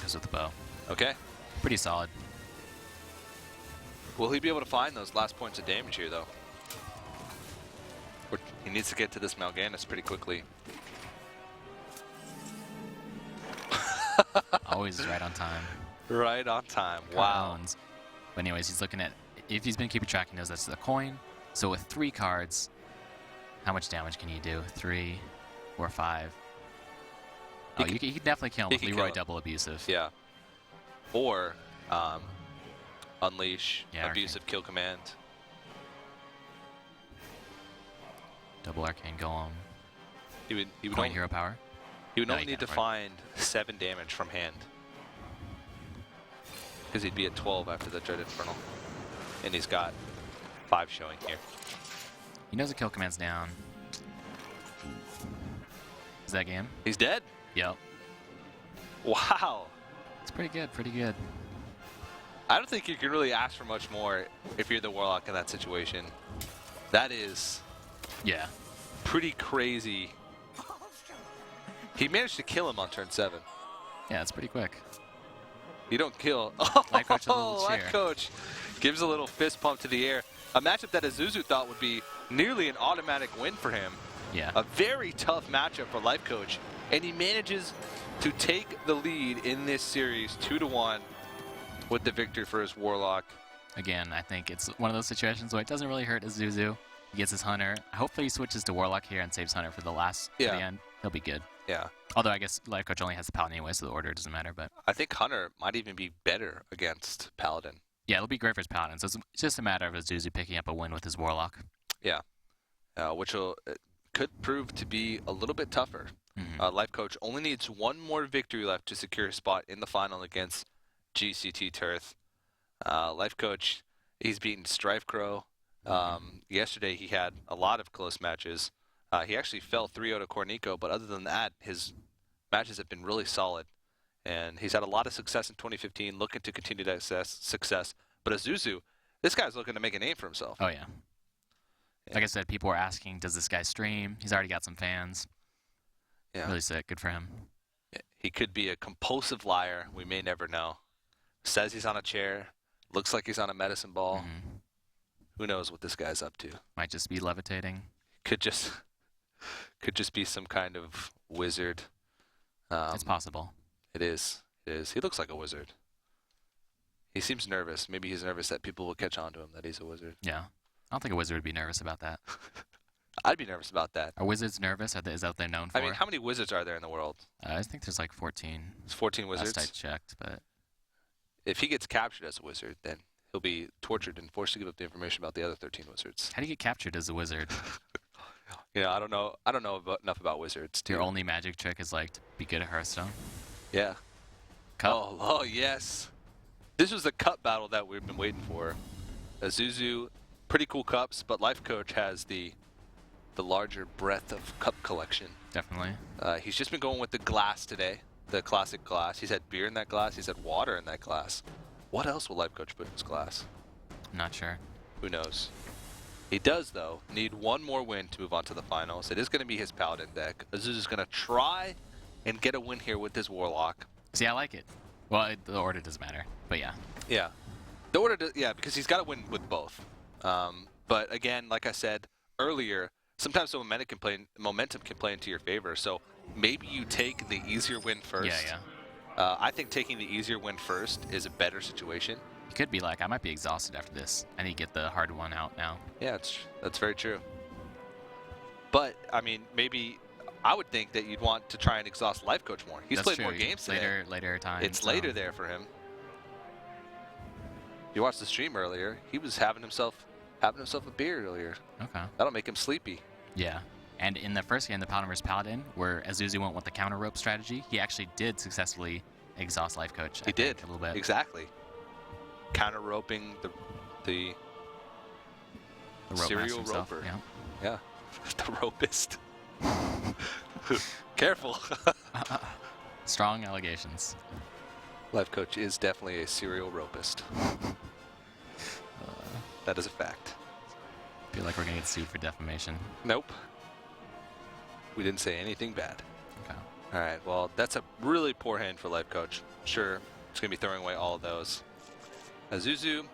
Goes with the Bow. Okay. Pretty solid. Will he be able to find those last points of damage here, though? He needs to get to this Mal'Ganis pretty quickly. Always right on time. Right on time. Wow. But anyways, he's looking at... If he's been keeping track, he knows that's the coin. So with 3 cards, how much damage can you do? 3, 4, 5. Oh, you can definitely kill him with Leroy Double Abusive. Yeah. Or Unleash, Abusive Kill Command. Double Arcane Golem. He would Point only, hero power. he would No, only he need to can't afford find 7 damage from hand. Because he'd be at 12 after the Dread Infernal. And he's got 5 showing here. He knows the kill command's down. Is that game? He's dead? Yep. Wow. It's pretty good, pretty good. I don't think you can really ask for much more if you're the Warlock in that situation. That is Yeah. pretty crazy. He managed to kill him on turn 7. Yeah, it's pretty quick. You don't kill. Lifecoach a little cheer. Lifecoach gives a little fist pump to the air. A matchup that Azuzu thought would be nearly an automatic win for him. Yeah. A very tough matchup for Lifecoach. And he manages to take the lead in this series 2-1 with the victory for his Warlock. Again, I think it's one of those situations where it doesn't really hurt Azuzu. He gets his Hunter. Hopefully he switches to Warlock here and saves Hunter for the last, to the end. He'll be good. Yeah. Although I guess Lifecoach only has the Paladin anyway, so the order doesn't matter. But I think Hunter might even be better against Paladin. yeah, it'll be great for his Paladin. So it's just a matter of Azuzu picking up a win with his Warlock. Yeah. Which could prove to be a little bit tougher. Lifecoach only needs one more victory left to secure a spot in the final against GCT Turth. Lifecoach, he's beaten Strife Crow. Yesterday he had a lot of close matches. He actually fell 3-0 to Cornico, but other than that, his matches have been really solid. And he's had a lot of success in 2015, looking to continue that success. But Azuzu, this guy's looking to make a name for himself. Oh, yeah. Like I said, people were asking, does this guy stream? He's already got some fans. Yeah. Really sick. Good for him. He could be a compulsive liar. We may never know. Says he's on a chair. Looks like he's on a medicine ball. Who knows what this guy's up to? Might just be levitating. Could just be some kind of wizard. It's possible. It is. It is. He looks like a wizard. He seems nervous. Maybe he's nervous that people will catch on to him that he's a wizard. Yeah. I don't think a wizard would be nervous about that. I'd be nervous about that. Are wizards nervous? Is that what they're known for? I mean, how many wizards are there in the world? I think there's like 14. There's 14 wizards? Last I checked, but... If he gets captured as a wizard, then he'll be tortured and forced to give up the information about the other 13 wizards. How do you get captured as a wizard? I don't know enough about wizards. Your only magic trick is like to be good at Hearthstone? Yeah. Cup? Oh, yes. This was the cup battle that we've been waiting for. Azuzu, pretty cool cups, but Lifecoach has the larger breadth of cup collection. Definitely. He's just been going with the glass today, the classic glass. He's had beer in that glass. He's had water in that glass. What else will Lifecoach put in his glass? I'm not sure. Who knows? He does, though, need one more win to move on to the finals. It is going to be his Paladin deck. Azuzu's going to try and get a win here with his Warlock. See, I like it. Well, the order doesn't matter, but yeah. Yeah. The order, yeah, because he's got to win with both. But again, like I said earlier, sometimes the momentum can play into your favor. So maybe you take the easier win first. Yeah. I think taking the easier win first is a better situation. You could be like, I might be exhausted after this. I need to get the hard one out now. Yeah, that's very true. But, I mean, maybe I would think that you'd want to try and exhaust Lifecoach more. He's played more games today. Later time. It's later there for him. You watched the stream earlier. He was having himself a beer earlier. Okay. That'll make him sleepy. Yeah. And in the first game, the Paladin vs. Paladin, where Azuzu went with the counter rope strategy, he actually did successfully exhaust Lifecoach. He did. A little bit. Exactly. Counter roping the rope serial himself, roper. Yeah. The ropist. Careful. Strong allegations. Lifecoach is definitely a serial ropist. That is a fact. I feel like we're going to get sued for defamation. Nope. We didn't say anything bad. Okay. All right, well, that's a really poor hand for Lifecoach. Sure, it's going to be throwing away all of those. Azuzu,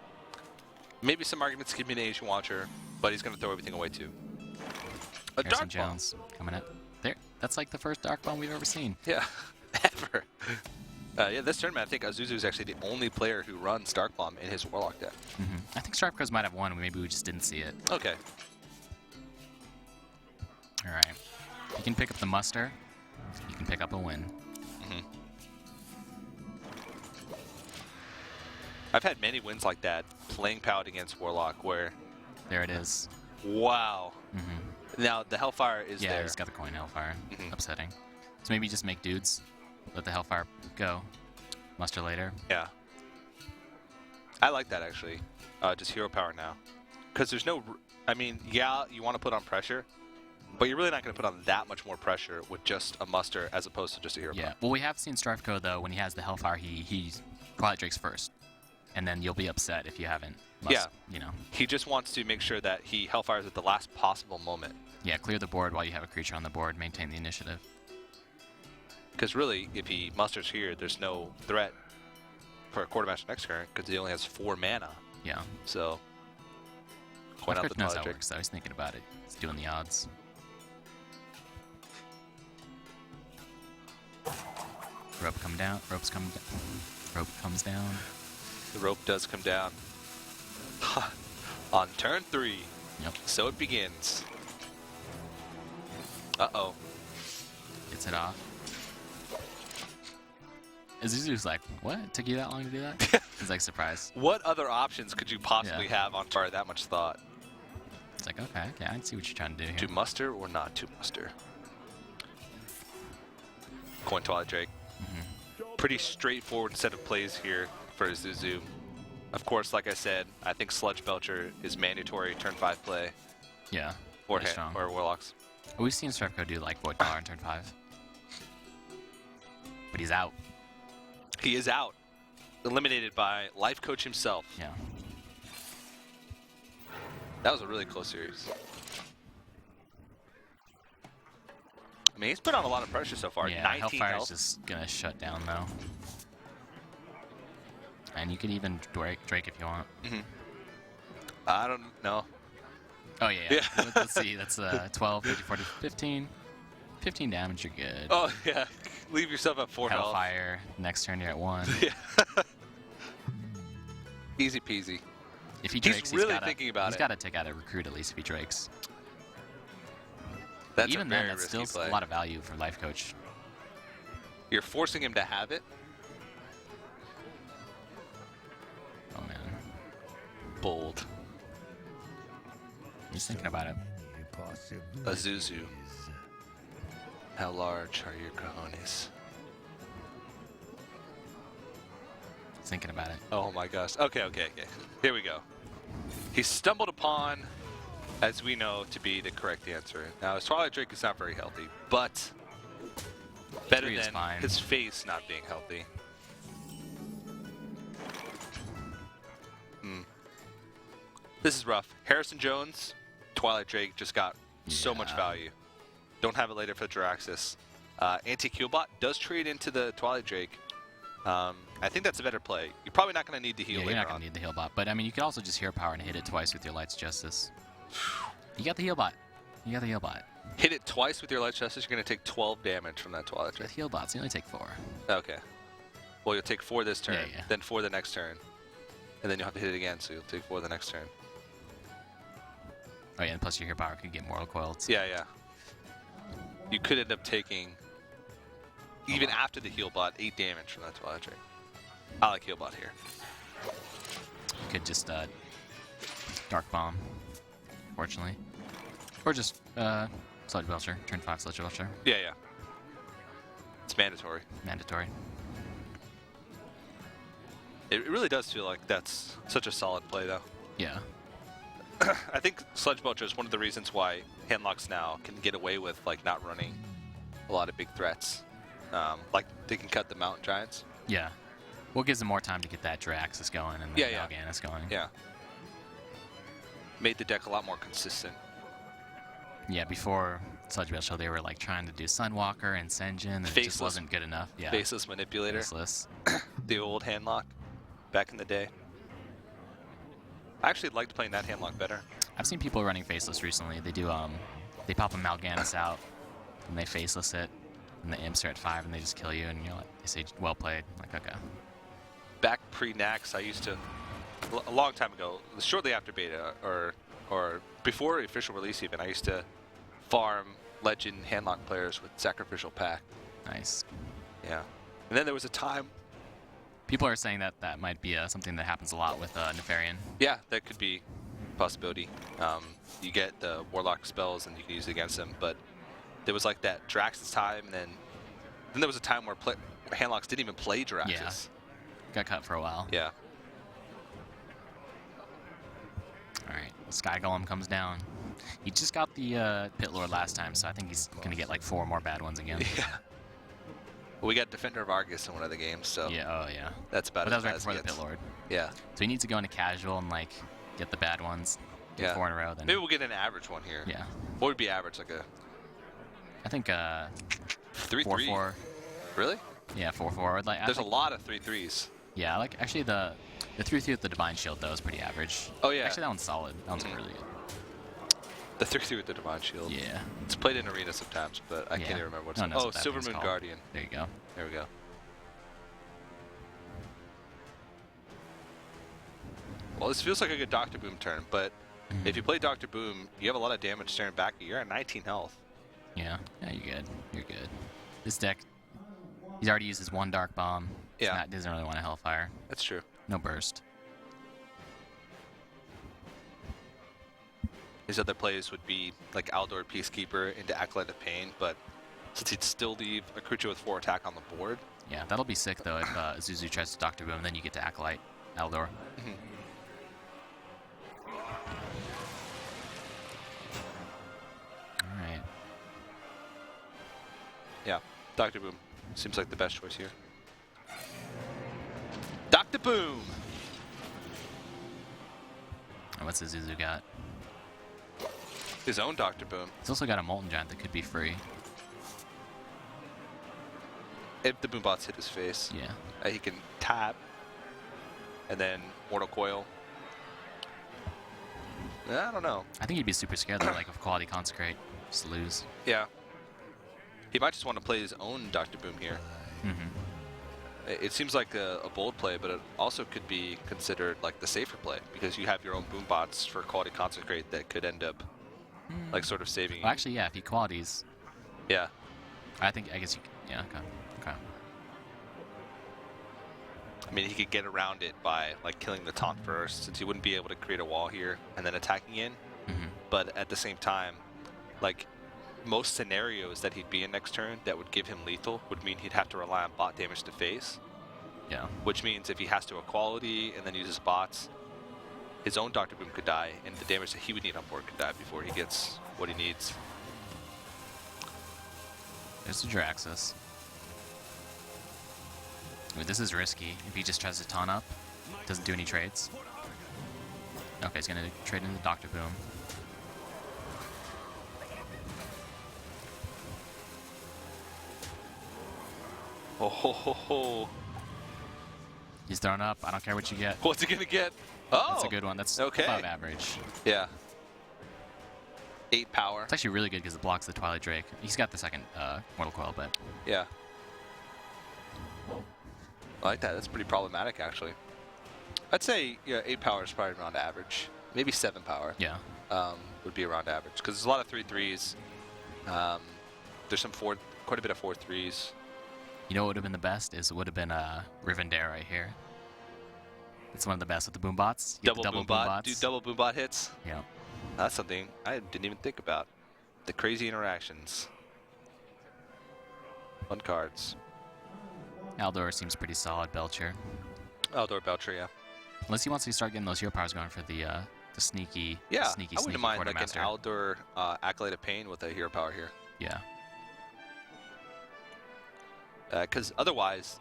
maybe some arguments give me an Asian Watcher, but he's going to throw everything away too. A Harrison Dark Jones coming up. There. That's like the first Dark Bomb we've ever seen. Yeah, ever. Yeah, this tournament, I think Azuzu is actually the only player who runs Dark Bomb in his Warlock deck. I think Stripe Crows might have won. Maybe we just didn't see it. Okay. All right. You can pick up the muster. You can pick up a win. I've had many wins like that playing Paladin against Warlock where... There it is. Wow. Now the Hellfire is Yeah, there. he's got the coin Hellfire. Mhm. Upsetting. So maybe just make dudes. Let the Hellfire go. Muster later. Yeah. I like that actually. Just hero power now. Because there's no... I mean, yeah, you want to put on pressure, but you're really not going to put on that much more pressure with just a muster as opposed to just a hero Yeah. power. Well, we have seen Strifeco, though, when he has the Hellfire, he Twilight Drakes first. And then you'll be upset if you haven't. You know. He just wants to make sure that he Hellfires at the last possible moment. Yeah, clear the board while you have a creature on the board. Maintain the initiative. Because really, if he musters here, there's no threat for a Quartermaster next turn because he only has 4 mana. Yeah. So, point out the Lifecoach knows how Twilight it Drake. works, though. He's thinking about it. He's doing the odds. Rope come down. Rope comes down. The rope does come down. On turn 3. Yep. So it begins. Uh-oh. Gets it off. Azuzu's like, what? It took you that long to do that? He's like, surprised. What other options could you possibly have on fire that much thought? It's like, okay, I see what you're trying to do here. To muster or not to muster? Coin Twilight Drake. Pretty straightforward set of plays here for Azuzu. Of course, like I said, I think Sludge Belcher is mandatory turn 5 play. Yeah. Or pretty strong. or Warlocks. We've seen Strifeco do like Void Collar in turn 5. But he's out. He is out. Eliminated by Lifecoach himself. Yeah. That was a really close series. I mean, he's put on a lot of pressure so far. Yeah, 19 Hellfire's health. just gonna shut down though. And you could even Drake if you want. I don't know. Oh yeah. Let's see. That's 12, 13, 14, 15. 15 damage, you're good. Oh, yeah. Leave yourself at 4 health. Hellfire. Next turn you're at 1. Yeah. Easy peasy. If he He's drakes, really gotta, thinking about he's it. got to take out a recruit at least if he drakes. That's Even a then, very that's risky still play. a lot of value for Lifecoach. You're forcing him to have it. Oh man, Bold. he's thinking about it. Azuzu. How large are your cojones? He's thinking about it. Oh my gosh. Okay. Here we go. He stumbled upon, as we know, to be the correct answer. Now, his Twilight Drake is not very healthy, but better 3 is than fine. his face not being healthy. This is rough. Harrison Jones, Twilight Drake just got so much Yeah. value. Don't have it later for Jiraxis. Anti-Keelbot does trade into the Twilight Drake. I think that's a better play. You're probably not going to need the heal Yeah, later you're not on. gonna need the heal bot, but I mean, you could also just hero power and hit it twice with your Light's Justice. You got the heal bot. You got the heal bot. Hit it twice with your Light Justice, you're going to take 12 damage from that Twilight The Drake. heal bots, you only take 4. Okay. Well, you'll take 4 this turn, Yeah. then 4 the next turn. And then you'll have to hit it again, so you'll take 4 the next turn. Oh yeah, and plus your hero power could get Mortal Coiled. Yeah. You could end up taking, even after the heal bot, 8 damage from that Twilight Drake. I like heal bot here. You could just Dark Bomb, fortunately. Or just Sludge Belcher, turn 5 Sludge Belcher. Yeah. It's mandatory. Mandatory. It really does feel like that's such a solid play, though. Yeah. I think Sludge Belcher is one of the reasons why Handlocks now can get away with like not running a lot of big threats. Like they can cut the Mountain Giants. Yeah. What gives them more time to get that Jiraxis going and the Yeah. Mal'Ganis going. Yeah. Made the deck a lot more consistent. Yeah, before Sludge Belcher, they were like trying to do Sunwalker and Senjin, and it Faceless. just wasn't good enough. Yeah. Faceless Manipulator. Faceless. The old Handlock back in the day. I actually liked playing that Handlock better. I've seen people running Faceless recently. They do they pop a Mal'Ganis out, and they Faceless it, and the imps are at 5, and they just kill you, and you're like, they say, well played. I'm like, okay. Back pre-Nax, I used to, a long time ago, shortly after beta, or before official release even, I used to farm Legend Handlock players with Sacrificial Pact. Nice. Yeah. And then there was a time, People are saying that that might be something that happens a lot with Nefarian. yeah, that could be possibility. You get the Warlock spells and you can use it against them, but there was like that Drax's time, and then there was a time where Handlocks didn't even play Drax's. Yeah. Got cut for a while. Yeah. All right, Sky Golem comes down. He just got the Pit Lord last time, so I think he's going to get like 4 more bad ones again. Yeah. Well, we got Defender of Argus in one of the games, so Yeah, oh yeah. that's about But as that was right bad as before it the gets. Pit Lord. Yeah. So he needs to go into casual and like get the bad ones. Get Yeah. 4 in a row. Then Maybe we'll get an average one here. yeah. What would be average? Like a I think 3-3? 4-4. Really? Yeah, 4-4. Like, There's a lot of 3-3s. Yeah, like actually the 3-3 with the Divine Shield though is pretty average. Oh, yeah. Actually, that one's solid. That one's really good. The 3-3 with the Divine Shield. Yeah. It's played in arena sometimes, but I can't even remember what it's No one knows called. Oh, what that Silver thing's Moon called. Guardian. There you go. There we go. Well, this feels like a good Dr. Boom turn, but if you play Dr. Boom, you have a lot of damage staring back at you. You're at 19 health. Yeah. Yeah, you're good. You're good. This deck, he's already used his 1 Dark Bomb. Yeah. Doesn't really want a Hellfire. That's true. No burst. His other plays would be like Aldor Peacekeeper into Acolyte of Pain, but since he'd still leave a creature with 4 attack on the board. Yeah, that'll be sick though if Azuzu tries to Dr. Boom, then you get to Acolyte Aldor. Alright. Yeah, Dr. Boom seems like the best choice here. Dr. Boom! And what's Azuzu got? His own Dr. Boom. He's also got a Molten Giant that could be free. If the Boombots hit his face, Yeah. he can tap, and then Mortal Coil. I don't know. I think he'd be super scared though, like of Quality Consecrate. Just lose. Yeah. He might just want to play his own Dr. Boom here. It seems like a bold play, but it also could be considered like the safer play because you have your own Boombots for Quality Consecrate that could end up like sort of saving Well, you. actually, yeah, if he qualities, Yeah. I guess you could, yeah, okay. I mean, he could get around it by like killing the taunt first, since he wouldn't be able to create a wall here and then attacking in. But at the same time, like most scenarios that he'd be in next turn that would give him lethal would mean he'd have to rely on bot damage to face. Yeah. Which means if he has to equality and then uses bots, his own Dr. Boom could die, and the damage that he would need on board could die before he gets what he needs. There's the Draxus. Ooh, this is risky. If he just tries to taunt up, doesn't do any trades. Okay, he's gonna trade into Dr. Boom. Oh ho ho ho. He's throwing up. I don't care what you get. What's he gonna get? Oh! That's a good one. That's Okay. above average. Yeah. 8 power. It's actually really good because it blocks the Twilight Drake. He's got the second Mortal Coil, but Yeah. I like that. That's pretty problematic, actually. I'd say 8 power is probably around average. Maybe 7 power yeah. would be around average. Because there's a lot of 3-3s. There's some quite a bit of 4-3s. You know what would have been the best is it would have been Rivendare right here. It's one of the best with the Boombots. Double Boombot. Do double Boombot hits. Yeah. That's something I didn't even think about. The crazy interactions. Fun cards. Aldor seems pretty solid. Belcher. Aldor Belcher, yeah. Unless he wants to start getting those hero powers going for the sneaky, Yeah, sneaky I wouldn't mind like an Quartermaster. Aldor Acolyte of Pain with a hero power here. Yeah. Because otherwise,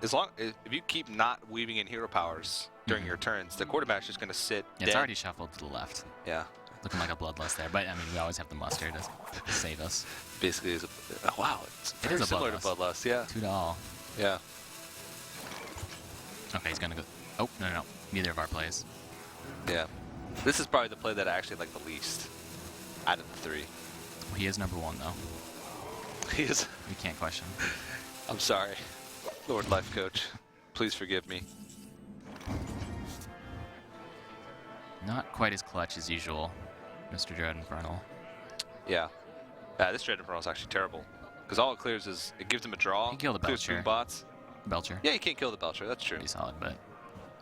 if you keep not weaving in hero powers during your turns, the Quartermaster's just going to sit It's dead. already shuffled to the left. Yeah. Looking like a bloodlust there, but I mean, we always have the muster to save us. Basically, wow, it's It very is a similar bloodlust. to Bloodlust, yeah. 2 to all. Yeah. Okay, he's gonna go. Oh, no. Neither of our plays. Yeah. This is probably the play that I actually like the least out of the 3. He is number 1 though. He is. We can't question. I'm sorry, Lord Lifecoach. Please forgive me. Not quite as clutch as usual, Mr. Dread Infernal. Yeah. This Dread Infernal is actually terrible. Because all it clears is, it gives him a draw. You can kill the clears Belcher. Boombots. Belcher. Yeah, you can't kill the Belcher, that's true. Pretty solid, but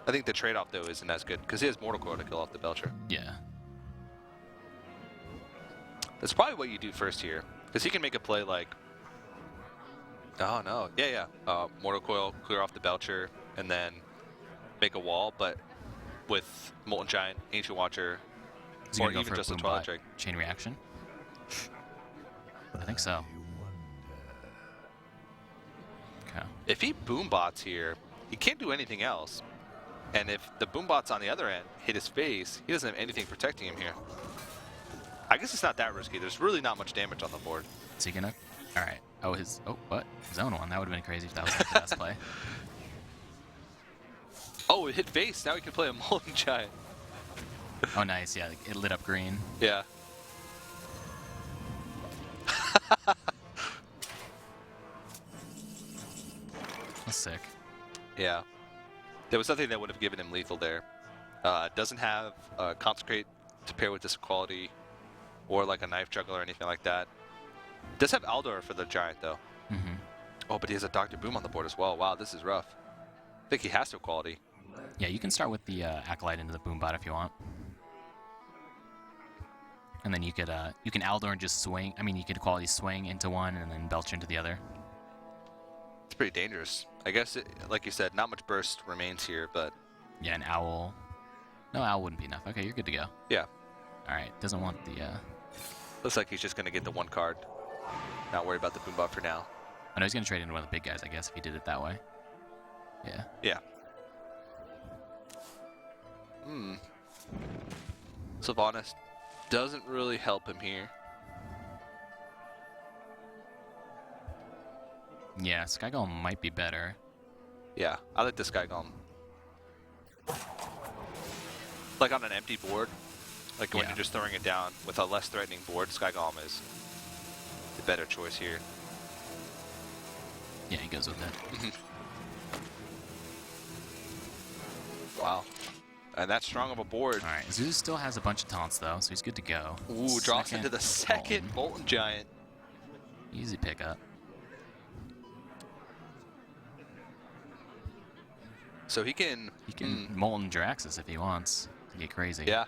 I think the trade-off, though, isn't as good. Because he has Mortal Coil to kill off the Belcher. yeah. That's probably what you do first here, because he can make a play like, oh no, yeah. Mortal Coil, clear off the Belcher, and then make a wall, but with Molten Giant, Ancient Watcher, or even just a Twilight Drake. Chain reaction? I think so. Okay. If he boombots here, he can't do anything else. And if the boombots on the other end hit his face, he doesn't have anything protecting him here. I guess it's not that risky. There's really not much damage on the board. Is he gonna? All right. Oh, what? Zone one. That would have been crazy if that was like the last play. Oh, it hit face. Now he can play a Molten Giant. Oh, nice. Yeah, it lit up green. Yeah. That's sick. Yeah. There was nothing that would have given him lethal there. Doesn't have Consecrate to pair with this quality, or like a Knife Juggler or anything like that. Does have Aldor for the Giant though. Mm-hmm. Oh, but he has a Dr. Boom on the board as well. Wow, this is rough. I think he has to quality. Yeah, you can start with the Acolyte into the Boombot if you want. And then you could Aldor and just swing. I mean, you could quality swing into one and then Belcher into the other. It's pretty dangerous. I guess, like you said, not much burst remains here, but... Yeah, an Owl. No, Owl wouldn't be enough. Okay, you're good to go. Yeah. All right, doesn't want the... Looks like he's just going to get the one card. Not worry about the Boombot for now. I know he's going to trade into one of the big guys, I guess, if he did it that way. Yeah. Yeah. Sylvanas doesn't really help him here. Yeah, Sky Golem might be better. Yeah, I like this Sky Golem. Like on an empty board, like when you're just throwing it down with a less threatening board, Sky Golem is the better choice here. Yeah, he goes with it. Wow. And that's strong of a board. All right, Azuzu still has a bunch of taunts, though, so he's good to go. Ooh, drops into the second Molten Giant. Easy pickup. So he can... He can Molten Jiraxxus if he wants to get crazy. Yeah.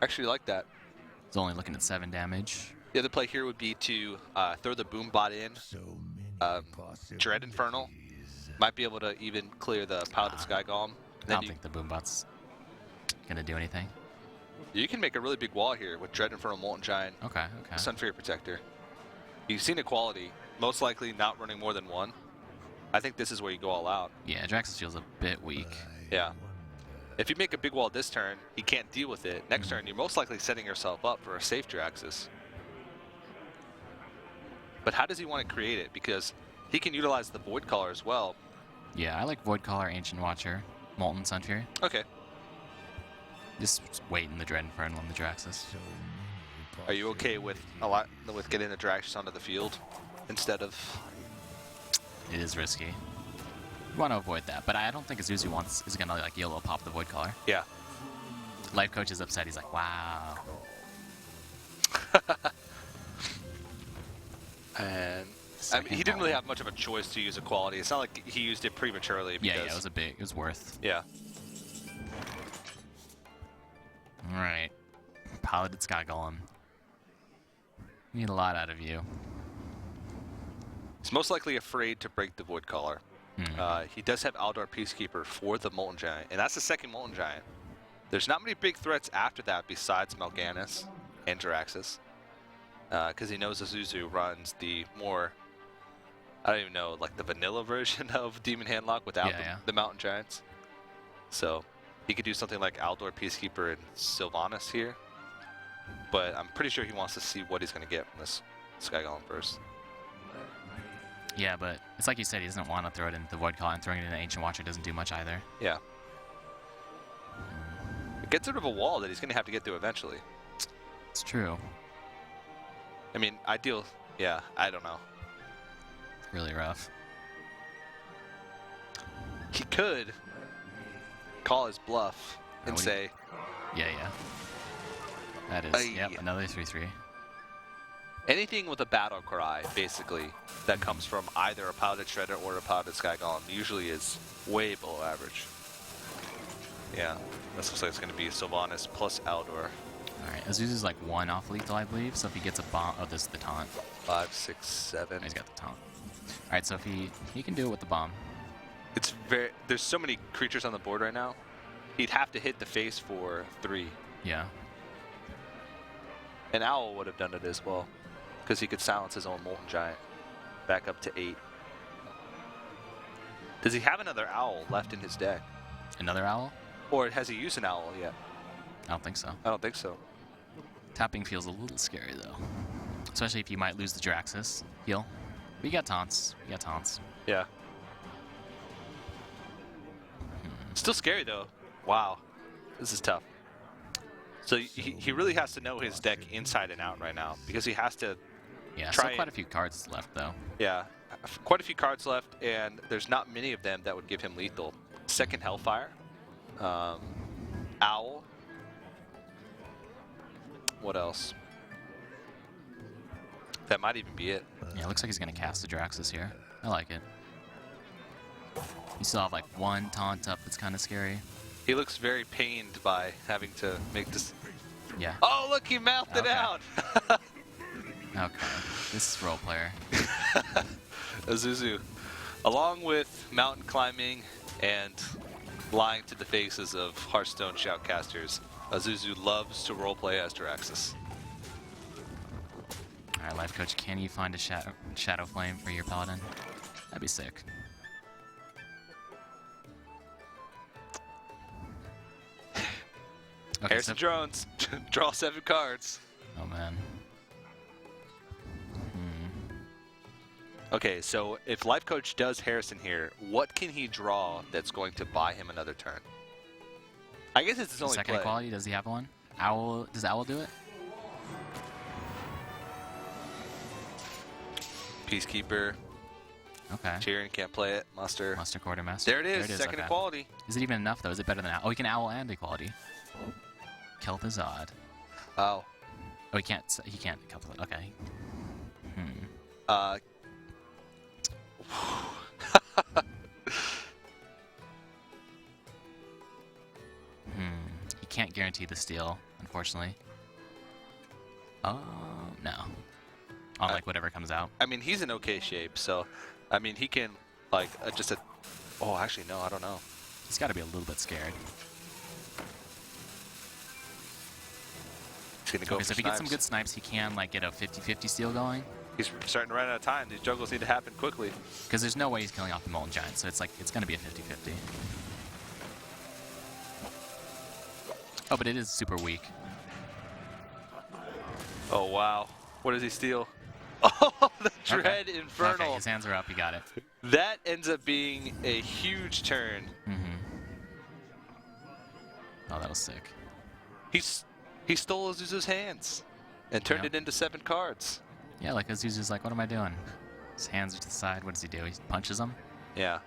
Actually like that. He's only looking at 7 damage. The other play here would be to throw the Boombot in. Dread Infernal. Might be able to even clear the Piloted Sky Golem. I don't think the Boombot's gonna do anything. You can make a really big wall here with Dread Infernal, Molten Giant, Okay. Sunfury Protector. You've seen equality, most likely not running more than one. I think this is where you go all out. Yeah, Jiraxxus feels a bit weak. Yeah. If you make a big wall this turn, he can't deal with it. Next turn, you're most likely setting yourself up for a safe Jiraxxus. But how does he want to create it? Because he can utilize the Void Caller as well. Yeah, I like Void Caller, Ancient Watcher, Molten Sunfury. Okay. Just wait in the Dread Infernal and the Jiraxxus. Are you okay with getting the Jiraxxus onto the field instead of... It is risky. You want to avoid that, but I don't think Azuzu is gonna like YOLO pop the Void Caller. Yeah. Lifecoach is upset. He's like, wow. And I mean, he didn't really have much of a choice to use equality. It's not like he used it prematurely. Because, yeah, it was worth. Yeah. All right. Piloted Sky Golem. Need a lot out of you. He's most likely afraid to break the Void Caller. He does have Aldor Peacekeeper for the Molten Giant, and that's the second Molten Giant. There's not many big threats after that besides Mal'Ganis and Jiraxxus, because he knows Azuzu runs the more, I don't even know, like the vanilla version of Demon Handlock without the Mountain Giants. So he could do something like Aldor Peacekeeper and Sylvanas here, but I'm pretty sure he wants to see what he's going to get from this Sky Golem first. Yeah, but it's like you said, he doesn't want to throw it into the Void Caller, and throwing it into Ancient Watcher doesn't do much either. Yeah. It gets rid of a wall that he's going to have to get through eventually. It's true. I mean, ideal. Yeah, I don't know. It's really rough. He could call his bluff and say... Yeah. That is, another 3-3. Anything with a battle cry, basically, that comes from either a Piloted Shredder or a Piloted Sky Golem usually is way below average. Yeah, this looks like it's going to be Sylvanas plus Aldor. Alright, Azuzu's like 1 off lethal, I believe, so if he gets a bomb... Oh, this is the taunt. 5, 6, 7. He's got the taunt. Alright, so if he can do it with the bomb. It's very... There's so many creatures on the board right now. He'd have to hit the face for 3. Yeah. An Owl would have done it as well, because he could silence his own Molten Giant. Back up to 8. Does he have another Owl left in his deck? Another Owl? Or has he used an Owl yet? I don't think so. I don't think so. Tapping feels a little scary, though. Especially if you might lose the Draxus heal. But you got taunts. You got taunts. Yeah. Still scary, though. Wow. This is tough. So he really has to know his deck inside and out right now, because he has to Yeah, try still quite a few cards left, though. Yeah, quite a few cards left, and there's not many of them that would give him lethal. Second Hellfire. Owl. What else? That might even be it. Yeah, it looks like he's going to cast the Draxus here. I like it. You still have like 1 taunt up that's kind of scary. He looks very pained by having to make this. Yeah. Oh, look, he mouthed it out. Okay. This is role player. Azuzu. Along with mountain climbing and lying to the faces of Hearthstone shoutcasters, Azuzu loves to roleplay as Draxus. Alright, Life Coach, can you find a Shadow Flame for your Paladin? That'd be sick. Okay, Harrison Jones, draw 7 cards. Oh man. Okay, so if Lifecoach does Harrison here, what can he draw that's going to buy him another turn? I guess it's his only Second play. equality, does he have one? Owl, does Owl do it? Peacekeeper. Okay. Cheering, can't play it. Muster. Muster, Quartermaster. There it is, second okay. equality. Is it even enough though? Is it better than Owl? Oh, he can Owl and equality. Kelp is odd. Oh. Oh, he can't Kelp. Okay. He can't guarantee the steal, unfortunately. Oh, no. On like whatever comes out. I mean, he's in okay shape, so I mean, he can like just a. Oh, actually, no, I don't know. He's got to be a little bit scared. He's gonna go Okay, for so if he gets some snipes. good snipes, he can like get a 50-50 steal going. He's starting to run out of time. These juggles need to happen quickly. Because there's no way he's killing off the Molten Giant, so it's like it's gonna be a 50-50. Oh, but it is super weak. Oh wow! What does he steal? Oh, the Dread Infernal. Okay, his hands are up. He got it. That ends up being a huge turn. Oh, that was sick. He stole Azuzu's hands and turned it into 7 cards. Yeah, like Azuzu's like, what am I doing? His hands are to the side. What does he do? He punches them? Yeah.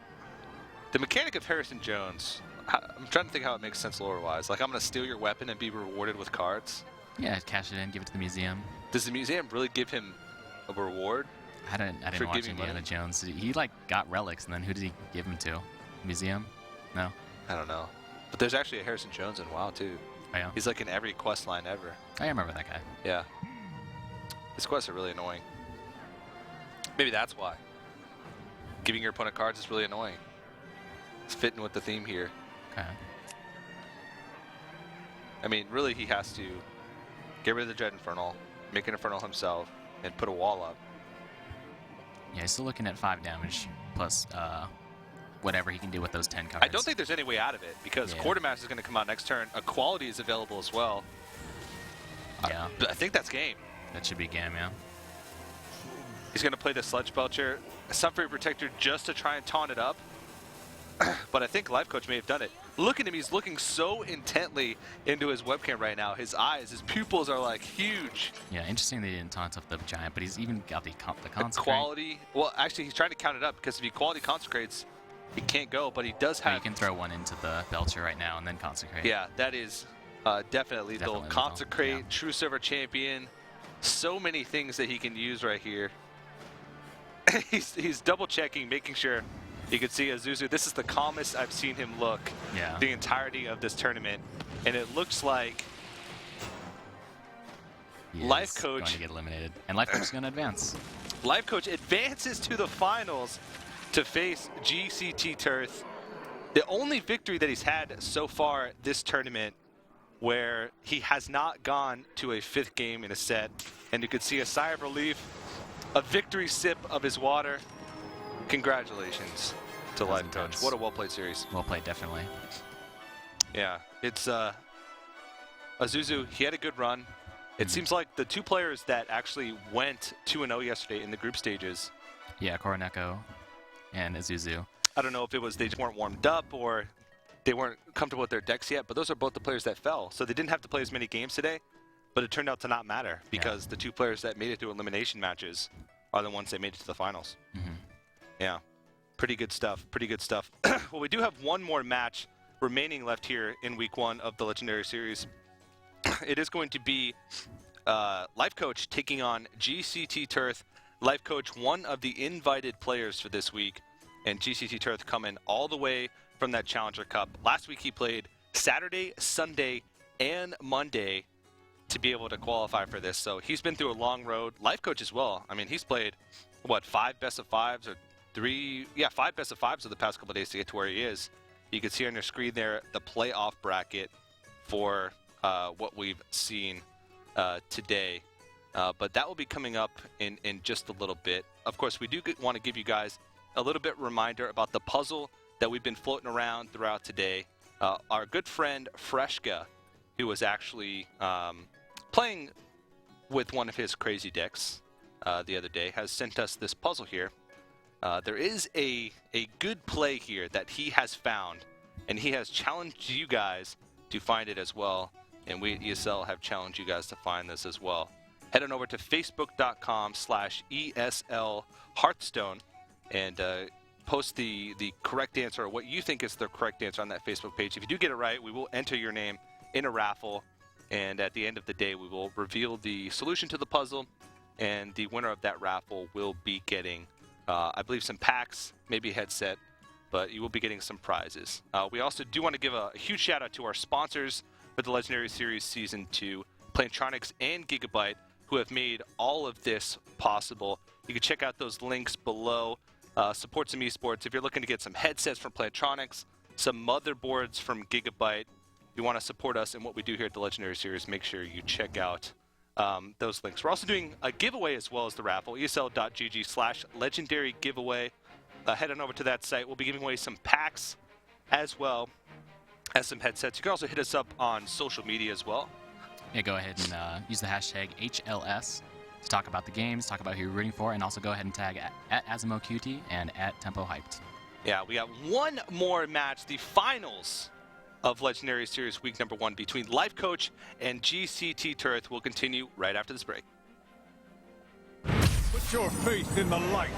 The mechanic of Harrison Jones, I'm trying to think how it makes sense lore-wise. Like, I'm going to steal your weapon and be rewarded with cards. Yeah, cash it in, give it to the museum. Does the museum really give him a reward? I didn't watch Indiana Jones. He like got relics, and then who did he give them to? Museum? No. I don't know. But there's actually a Harrison Jones in WoW too. Oh yeah. He's like in every quest line ever. I remember that guy. Yeah. His quests are really annoying. Maybe that's why. Giving your opponent cards is really annoying. It's fitting with the theme here. Okay. I mean, really, he has to get rid of the Dread Infernal, make an Infernal himself, and put a wall up. Yeah, he's still looking at 5 damage plus whatever he can do with those 10 cards. I don't think there's any way out of it because Quartermaster is going to come out next turn. Equality is available as well. Yeah. I think that's game. That should be game, yeah. He's going to play the Sludge Belcher, Sunfury Protector just to try and taunt it up. But I think Lifecoach may have done it. Look at him. He's looking so intently into his webcam right now. His eyes, his pupils are like huge. Yeah, interesting that he didn't taunt up the Giant, but he's even got the Consecrate. Equality. Well, actually, he's trying to count it up because if Equality consecrates, he can't go, but he does have... Oh, you can throw one into the Belcher right now and then Consecrate. Yeah, that is definitely lethal. Consecrate, yeah. True Server Champion. So many things that he can use right here. he's double-checking, making sure you can see Azuzu. This is the calmest I've seen him look the entirety of this tournament. And it looks like Lifecoach going to get eliminated, and Lifecoach is going to advance. Lifecoach advances to the finals to face GCT Turth. The only victory that he's had so far this tournament where he has not gone to a 5th game in a set. And you could see a sigh of relief, a victory sip of his water. Congratulations to Lifecoach. What a well-played series. Well played, definitely. Yeah, it's Azuzu, he had a good run. It seems like the 2 players that actually went 2-0 yesterday in the group stages. Yeah, Koroneko and Azuzu. I don't know if it was they just weren't warmed up or they weren't comfortable with their decks yet, but those are both the players that fell. So they didn't have to play as many games today, but it turned out to not matter because the 2 players that made it through elimination matches are the ones that made it to the finals. Yeah, pretty good stuff, pretty good stuff. Well, we do have one more match remaining left here in week 1 of the Legendary Series. It is going to be Lifecoach taking on GCT Turth. Lifecoach, one of the invited players for this week, and GCT Turth coming all the way from that Challenger Cup. Last week he played Saturday, Sunday, and Monday to be able to qualify for this. So he's been through a long road. Lifecoach as well. I mean, he's played, what, 5 best-of-5s or 3? Yeah, 5 best-of-5s over the past couple of days to get to where he is. You can see on your screen there the playoff bracket for what we've seen today. But that will be coming up in just a little bit. Of course, we do want to give you guys a little bit reminder about the puzzle that we've been floating around throughout today. Our good friend Freshka, who was actually playing with one of his crazy decks the other day, has sent us this puzzle here. There is a good play here that he has found, and he has challenged you guys to find it as well. And we at ESL have challenged you guys to find this as well. Head on over to facebook.com/ESL Hearthstone and post the correct answer, or what you think is the correct answer on that Facebook page. If you do get it right, we will enter your name in a raffle. And at the end of the day, we will reveal the solution to the puzzle. And the winner of that raffle will be getting, I believe, some packs, maybe a headset, but you will be getting some prizes. We also do want to give a huge shout out to our sponsors for the Legendary Series Season 2, Plantronics and Gigabyte, who have made all of this possible. You can check out those links below. Support some esports. If you're looking to get some headsets from Plantronics, some motherboards from Gigabyte, if you want to support us in what we do here at the Legendary Series, make sure you check out those links. We're also doing a giveaway as well as the raffle, esl.gg/legendary giveaway. Head on over to that site. We'll be giving away some packs as well as some headsets. You can also hit us up on social media as well. Yeah, go ahead and use the hashtag HLS to talk about the games, talk about who you're rooting for, and also go ahead and tag at AzimoQT and at Tempo Hyped. Yeah, we got one more match, the finals of Legendary Series week number 1 between Lifecoach and GCT Turth. Will continue right after this break. Put your faith in the light.